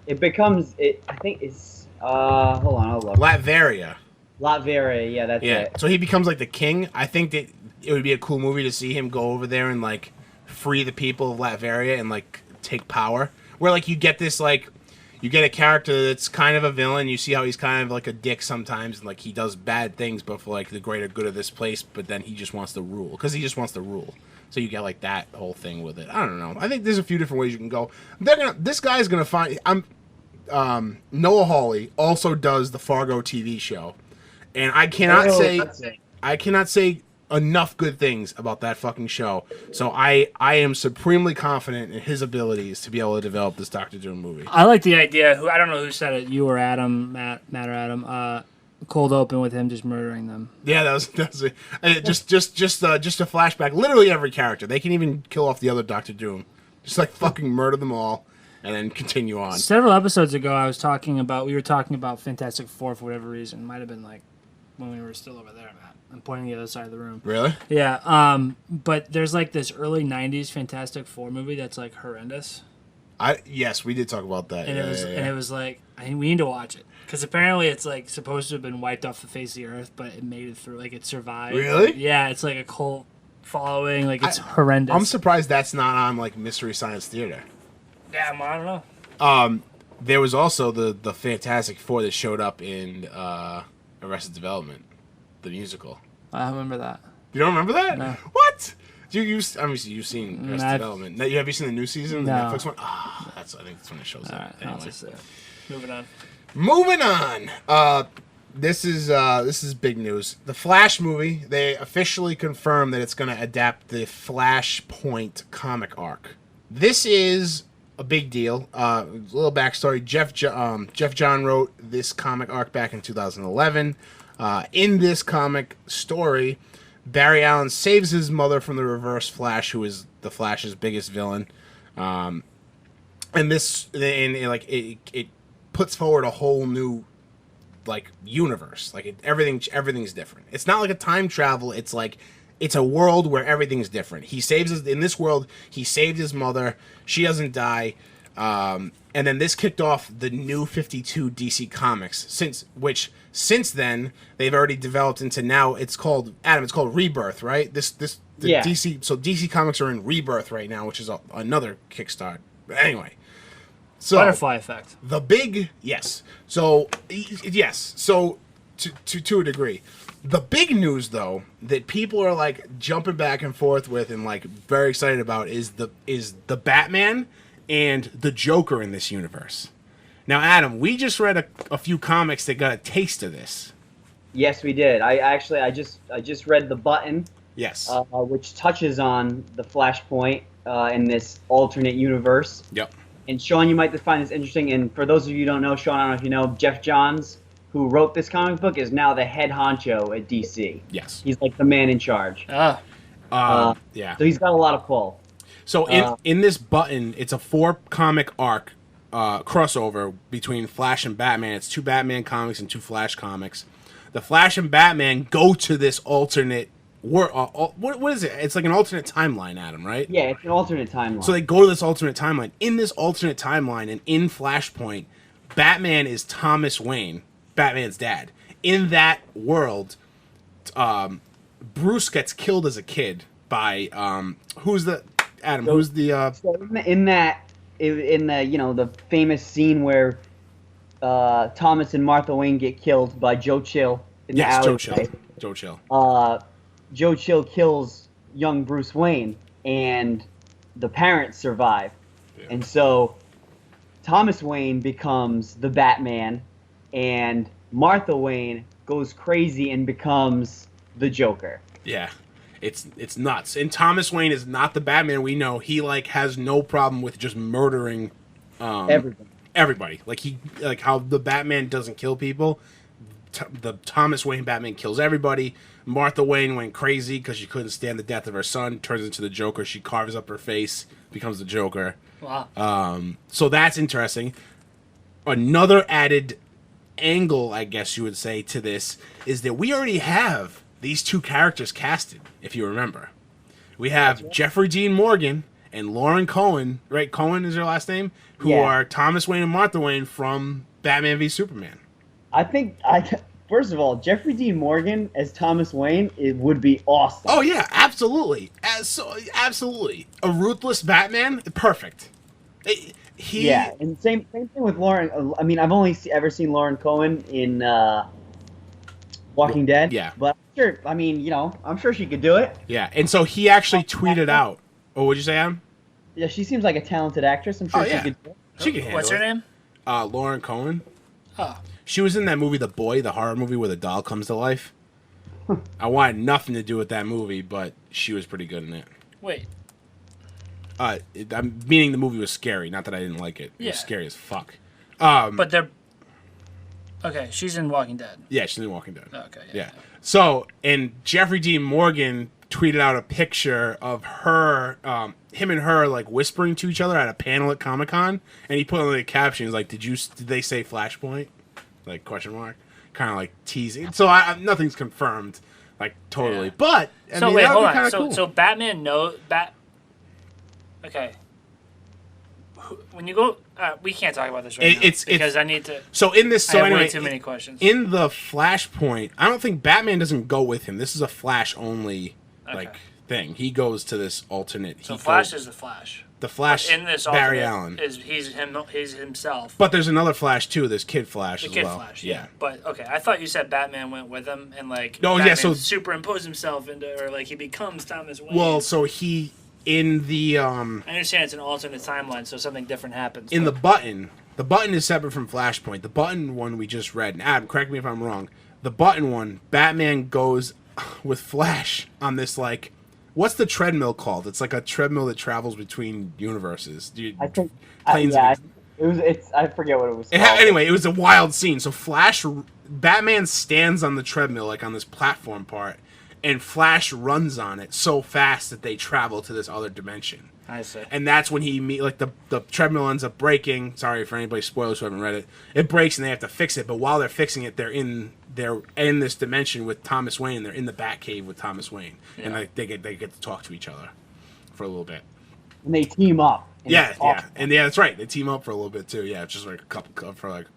It becomes it. I think it's. Hold on, I'll look. Latveria. Latveria, yeah, that's it. So he becomes like the king. I think that it would be a cool movie to see him go over there and like free the people of Latveria and like take power. Where like you get a character that's kind of a villain. You see how he's kind of like a dick sometimes and like he does bad things, but for like the greater good of this place. But then he just wants to rule because he just wants to rule. So you get like that whole thing with it. I don't know. I think there's a few different ways you can go. This guy's gonna find. Noah Hawley also does the Fargo TV show, and I cannot say enough good things about that fucking show. So I am supremely confident in his abilities to be able to develop this Doctor Doom movie. I like the idea. I don't know who said it. You or Adam, Matt or Adam. Cold open with him just murdering them. Yeah, that was just a flashback. Literally every character. They can even kill off the other Doctor Doom. Just like fucking murder them all. And then continue on. Several episodes ago, we were talking about Fantastic Four for whatever reason. Might have been like when we were still over there, Matt. I'm pointing the other side of the room. Really? Yeah. But there's like this early '90s Fantastic Four movie that's like horrendous. Yes, we did talk about that. And it was like we need to watch it because apparently it's like supposed to have been wiped off the face of the earth, but it made it through. Like it survived. Really? Yeah. It's like a cult following. Like it's horrendous. I'm surprised that's not on like Mystery Science Theater. Yeah, I don't know. There was also the Fantastic Four that showed up in Arrested Development, the musical. I remember that. You don't remember that? No. What? Obviously you've seen Arrested I've- Development. Have you seen the new season? The No. Netflix one? I think that's when it shows All up. right, Anyway. I'll just moving on. Moving on. This is big news. The Flash movie, they officially confirmed that it's going to adapt the Flashpoint comic arc. This is a big deal. A little backstory. Jeff John wrote this comic arc back in 2011. In this comic story, Barry Allen saves his mother from the Reverse Flash, who is the Flash's biggest villain. And it puts forward a whole new like universe. Like everything's different. It's not like a time travel. It's like it's a world where everything's different. In this world, he saved his mother. She doesn't die. And then this kicked off the new 52 DC Comics, since then they've already developed into now it's called Rebirth, right? Yeah. DC Comics are in Rebirth right now, which is another Kickstart. But anyway, so Butterfly effect. the big yes. So yes. So to a degree. The big news though that people are like jumping back and forth with and like very excited about is the Batman and the Joker in this universe. Now, Adam, we just read a few comics that got a taste of this. Yes, we did. I just read The Button. Yes. Which touches on the Flashpoint in this alternate universe. Yep. And Sean, you might find this interesting. And for those of you who don't know, Sean, I don't know if you know, Jeff Johns, who wrote this comic book, is now the head honcho at DC. Yes. He's like the man in charge. Ah. Yeah. So he's got a lot of pull. So in this Button, it's a 4-comic arc crossover between Flash and Batman. It's 2 Batman comics and 2 Flash comics. The Flash and Batman go to this alternate world. What is it? It's like an alternate timeline, Adam, right? Yeah, it's an alternate timeline. So they go to this alternate timeline. In this alternate timeline and in Flashpoint, Batman is Thomas Wayne, Batman's dad. In that world, Bruce gets killed as a kid by who's the So in the famous scene where Thomas and Martha Wayne get killed by Joe Chill in the Joe alleyway. Chill. Joe Chill kills young Bruce Wayne, and the parents survive. Yeah. And so Thomas Wayne becomes the Batman, and Martha Wayne goes crazy and becomes the Joker. Yeah. It's nuts. And Thomas Wayne is not the Batman we know. He like has no problem with just murdering everybody. Like how the Batman doesn't kill people. The Thomas Wayne Batman kills everybody. Martha Wayne went crazy because she couldn't stand the death of her son. Turns into the Joker. She carves up her face. Becomes the Joker. Wow. So that's interesting. Another added angle, I guess you would say, to this is that we already have these 2 characters casted, if you remember. We have Jeffrey Dean Morgan and Lauren Cohen, right? Cohen is her last name, who are Thomas Wayne and Martha Wayne from Batman v Superman. First of all, Jeffrey Dean Morgan as Thomas Wayne, it would be awesome. Oh yeah, absolutely, absolutely. A ruthless Batman, perfect. And same thing with Lauren. I mean, I've only ever seen Lauren Cohen in Walking Dead. Yeah, but sure. I mean, I'm sure she could do it. Yeah, and so he actually tweeted out. Oh, what'd you say, Adam? Yeah, she seems like a talented actress. I'm sure she could do it. She can handle What's her name? Lauren Cohen. Oh. She was in that movie, The Boy, the horror movie where the doll comes to life. I wanted nothing to do with that movie, but she was pretty good in it. Wait. I'm meaning the movie was scary, not that I didn't like it. It was scary as fuck. But they're... Okay, she's in Walking Dead. Yeah, she's in Walking Dead. Okay, yeah. So, and Jeffrey Dean Morgan tweeted out a picture of her, him and her, like, whispering to each other at a panel at Comic-Con, and he put on the caption, he's like, did they say Flashpoint? Like, question mark? Kind of, like, teasing. So, nothing's confirmed, like, totally. Yeah. But, I mean, wait, hold on. Cool. So, Batman Okay. When you go... we can't talk about this right now, because I need to... So, in this... So, I have anyway, way too many questions. In the Flashpoint, I don't think Batman doesn't go with him. This is a Flash-only, like, thing. He goes to this alternate... So, Flash is the Flash. The Flash, in this Barry Allen. He's himself. But there's another Flash, too. There's Kid Flash as well. Kid Flash, yeah. But, okay, I thought you said Batman went with him and, like, so superimposed himself into... Or, like, he becomes Thomas Wayne. Well, so he... In the... I understand it's an alternate timeline, so something different happens. In the Button is separate from Flashpoint. The Button one we just read, and Adam, correct me if I'm wrong, the Button one, Batman goes with Flash on this, like... What's the treadmill called? It's like a treadmill that travels between universes. I think... I forget what it was called. Anyway, it was a wild scene. So Batman stands on the treadmill, like on this platform part, and Flash runs on it so fast that they travel to this other dimension. I see. And that's when the treadmill ends up breaking. Sorry for anybody spoilers who haven't read it. It breaks and they have to fix it. But while they're fixing it, they're in this dimension with Thomas Wayne. They're in the Batcave with Thomas Wayne, and they get to talk to each other for a little bit. And they team up. And Yeah, it's yeah, awesome. and yeah, that's right. They team up for a little bit too. Yeah, just like a couple for like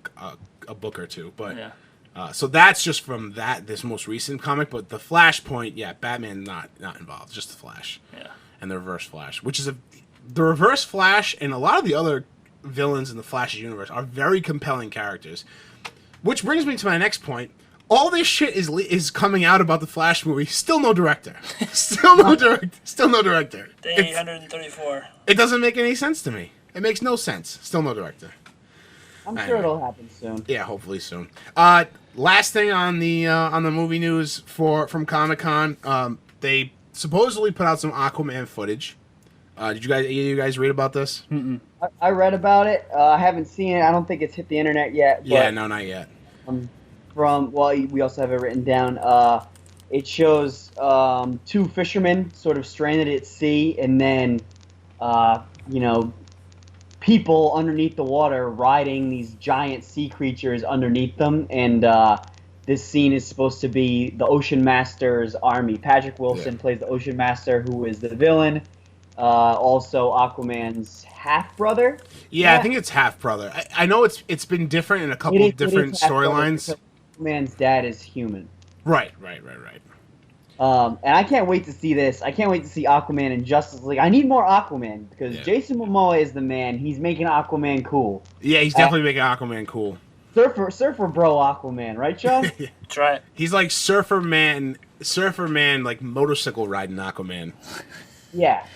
a book or two. But so that's just from this most recent comic. But the Flashpoint, yeah, Batman not involved, just the Flash. Yeah. And the Reverse Flash, which is the Reverse Flash, and a lot of the other villains in the Flash's universe are very compelling characters. Which brings me to my next point. All this shit is coming out about the Flash movie. Still no director. Still no director. Day 834. It doesn't make any sense to me. It makes no sense. Still no director. I'm sure it'll happen soon. Yeah, hopefully soon. Last thing on the movie news from Comic-Con, they supposedly put out some Aquaman footage. Did you guys read about this? Mm-mm. I read about it. I haven't seen it. I don't think it's hit the internet yet. But, Yeah, no, not yet. We also have it written down. It shows two fishermen sort of stranded at sea, and then people underneath the water riding these giant sea creatures underneath them, and this scene is supposed to be the Ocean Master's army. Patrick Wilson plays the Ocean Master, who is the villain. Also Aquaman's half brother. Yeah, I think it's half brother. I know it's been different in a couple of different storylines. Aquaman's dad is human. Right. And I can't wait to see this. I can't wait to see Aquaman in Justice League. I need more Aquaman because Jason Momoa is the man. He's making Aquaman cool. Yeah, he's definitely making Aquaman cool. Surfer bro Aquaman, right, Sean? That's right. He's like Surfer Man, like motorcycle riding Aquaman. Yeah.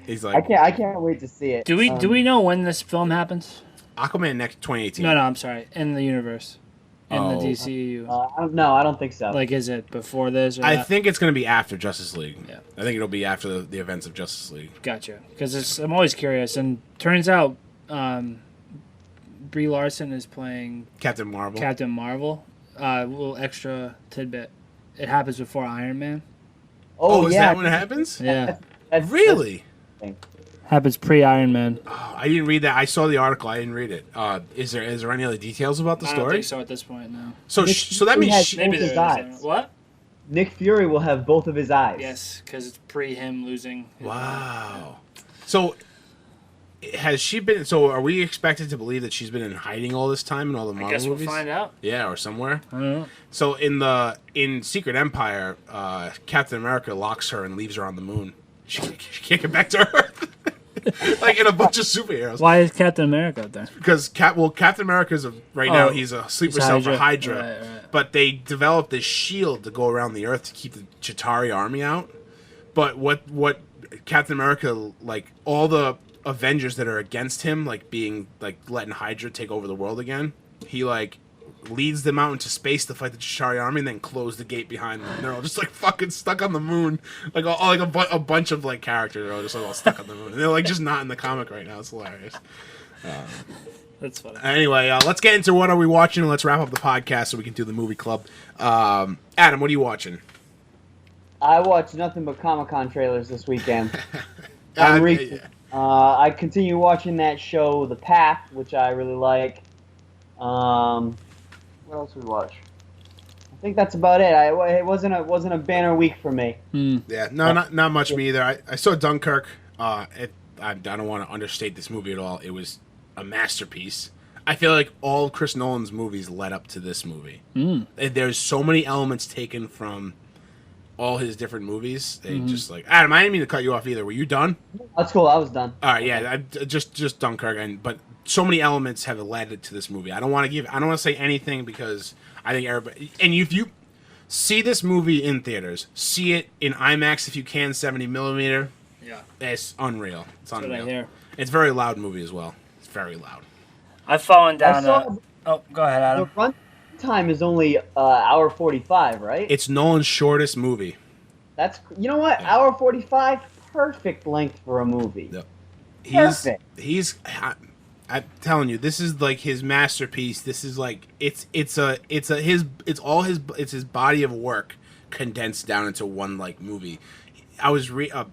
He's like I can't wait to see it. Do we know when this film happens? Aquaman next 2018. No, I'm sorry. In the universe. In the DCU. I don't think so. Like, is it before this? Or I that? think it's going to be after Justice League. Yeah. I think it'll be after the events of Justice League. Gotcha. Because I'm always curious, and turns out Brie Larson is playing Captain Marvel. A little extra tidbit. It happens before Iron Man. Oh, is that when it happens? Yeah. Really? Happens pre-Iron Man. Oh, I didn't read that. I saw the article. I didn't read it. Is there any other details about the I story? don't think so at this point, no. So that means Maybe his there eyes. is. What? Nick Fury will have both of his eyes. Yes, because it's pre him losing. Wow. So has she been? So are we expected to believe that she's been in hiding all this time in all the Marvel I guess movies? we'll find out. Yeah, or somewhere. I don't know. So in Secret Empire, Captain America locks her and leaves her on the moon. She can't get back to Earth. Like in a bunch of superheroes. Why is Captain America out there? Because Captain America is now he's a sleeper cell for Hydra, Right. but they developed this shield to go around the Earth to keep the Chitauri army out. But what Captain America, like all the Avengers that are against him, like being like letting Hydra take over the world again, he like leads them out into space to fight the Chitauri army and then close the gate behind them. And they're all just like fucking stuck on the moon, like a bunch of like characters are all just like all stuck on the moon. And they're like just not in the comic right now. It's hilarious. That's funny. Anyway, let's get into what are we watching and let's wrap up the podcast so we can do the movie club. Adam, what are you watching? I watched nothing but Comic-Con trailers this weekend. I continue watching that show, The Path, which I really like. What else did we watch? I think that's about it. It wasn't a banner week for me. Yeah, no, not much me either. I saw Dunkirk. I don't want to understate this movie at all. It was a masterpiece. I feel like all Chris Nolan's movies led up to this movie. There's so many elements taken from all his different movies. They just like Adam. I didn't mean to cut you off either. Were you done? That's cool. I was done. All right, yeah. Just Dunkirk, but so many elements have led to this movie. I don't want to say anything because I think everybody. And if you see this movie in theaters, see it in IMAX if you can, 70 millimeter. Yeah, it's unreal. It's unreal. That's what I hear. It's a very loud movie as well. It's very loud. I've fallen down. Oh, go ahead, Adam. The run time is only hour 45, right? It's Nolan's shortest movie. You know what? Hour 45, perfect length for a movie. Yep. Perfect. I'm telling you, this is like his masterpiece. This is like it's his body of work condensed down into one like movie. I was Ryan,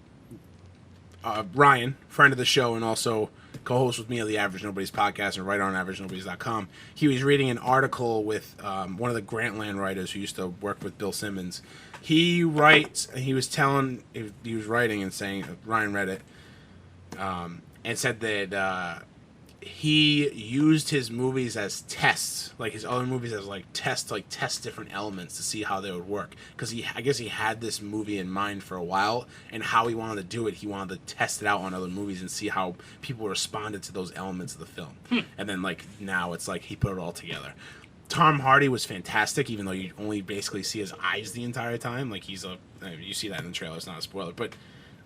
friend of the show and also co-host with me of the Average Nobody's podcast and writer on AverageNobodies.com. He was reading an article with one of the Grantland writers who used to work with Bill Simmons. He was writing and saying, Ryan read it. and said that he used his movies as tests, like his other movies as like test different elements to see how they would work. Because I guess he had this movie in mind for a while, and how he wanted to do it, he wanted to test it out on other movies and see how people responded to those elements of the film. And then like now it's like he put it all together. Tom Hardy was fantastic, even though you only basically see his eyes the entire time. Like you see that in the trailer. It's not a spoiler, but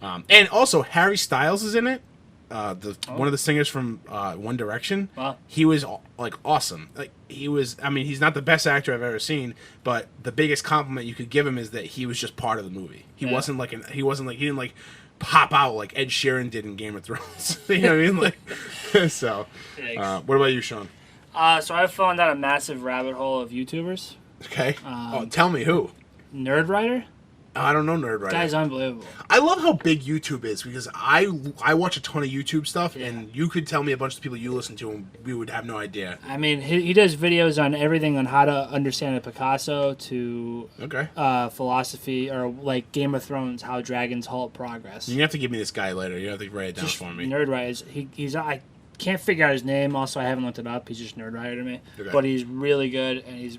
and also Harry Styles is in it. One of the singers from One Direction. Wow. He was like awesome. Like he was. I mean, he's not the best actor I've ever seen, but the biggest compliment you could give him is that he was just part of the movie. He didn't like pop out like Ed Sheeran did in Game of Thrones. You know what I mean? Like, so. What about you, Sean? So I've fallen down a massive rabbit hole of YouTubers. Okay. Tell me who. Nerdwriter. I don't know Nerdwriter. Guy's unbelievable. I love how big YouTube is because I watch a ton of YouTube stuff, and you could tell me a bunch of people you listen to, and we would have no idea. I mean, he does videos on everything on how to understand a Picasso to philosophy, or like Game of Thrones, how dragons halt progress. You have to give me this guy later. You have to write it down for me. Nerdwriter. I can't figure out his name. Also, I haven't looked it up. He's just Nerdwriter to me. Okay. But he's really good, and he's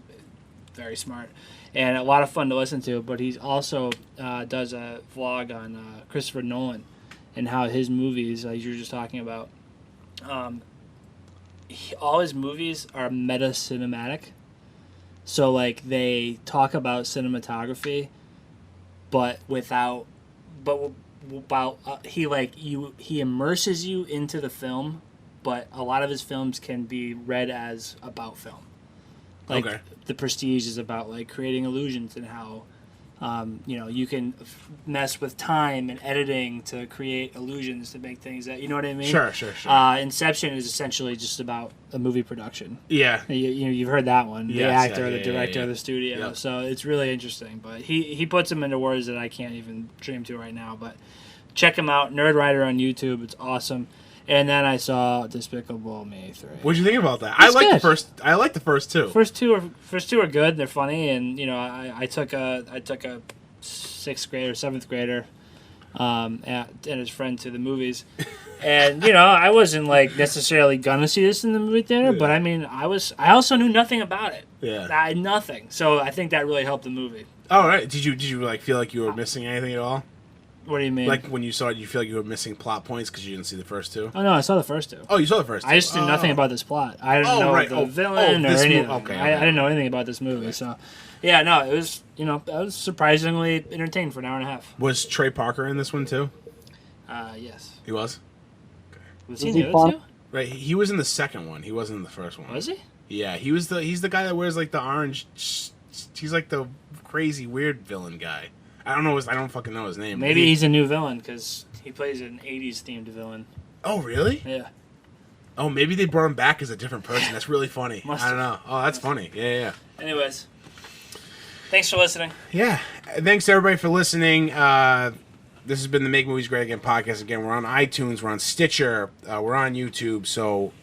very smart. And a lot of fun to listen to, but he's also does a vlog on Christopher Nolan and how his movies, like you were just talking about, all his movies are meta-cinematic. So, like, they talk about cinematography, he immerses you into the film, but a lot of his films can be read as about film. Like, The Prestige is about, like, creating illusions and how, you can mess with time and editing to create illusions to make things that, you know what I mean? Sure. Inception is essentially just about a movie production. Yeah. You've heard that one. The actor, the director, yeah. the studio. Yep. So it's really interesting. But he puts them into words that I can't even dream to right now. But check him out, Nerdwriter on YouTube. It's awesome. And then I saw Despicable Me 3. What'd you think about that? It's good. I like the first two. First two are good. They're funny, and I took a 6th grader, 7th grader, and his friend to the movies, and I wasn't like necessarily gonna see this in the movie theater, but I mean I also knew nothing about it. Yeah. I had nothing, so I think that really helped the movie. All right. Did you like feel like you were missing anything at all? What do you mean? Like when you saw it, you feel like you were missing plot points because you didn't see the first two? Oh no, I saw the first two. Oh, you saw the first two. I just knew nothing about this plot. I didn't know the villain or anything. I didn't know anything about this movie. So, yeah, no, it was I was surprisingly entertained for an hour and a half. Was Trey Parker in this one too? Yes. He was? Was he in the other two? Right, he was in the second one. He wasn't in the first one. Was he? Yeah, he's the guy that wears like the orange. He's like the crazy weird villain guy. I don't fucking know his name. Maybe he's a new villain because he plays an '80s themed villain. Oh really? Yeah. Oh, maybe they brought him back as a different person. That's really funny. Must I don't know. Oh, that's funny. Yeah. Anyways, thanks for listening. Yeah, thanks to everybody for listening. This has been the Make Movies Great Again podcast. Again, we're on iTunes, we're on Stitcher, we're on YouTube. So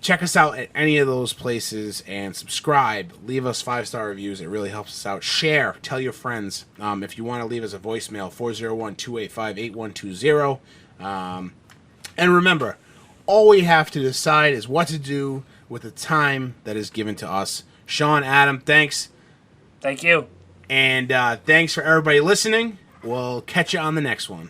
check us out at any of those places and subscribe. Leave us 5-star reviews. It really helps us out. Share. Tell your friends. If you want to leave us a voicemail, 401-285-8120. And remember, all we have to decide is what to do with the time that is given to us. Sean, Adam, thanks. Thank you. And thanks for everybody listening. We'll catch you on the next one.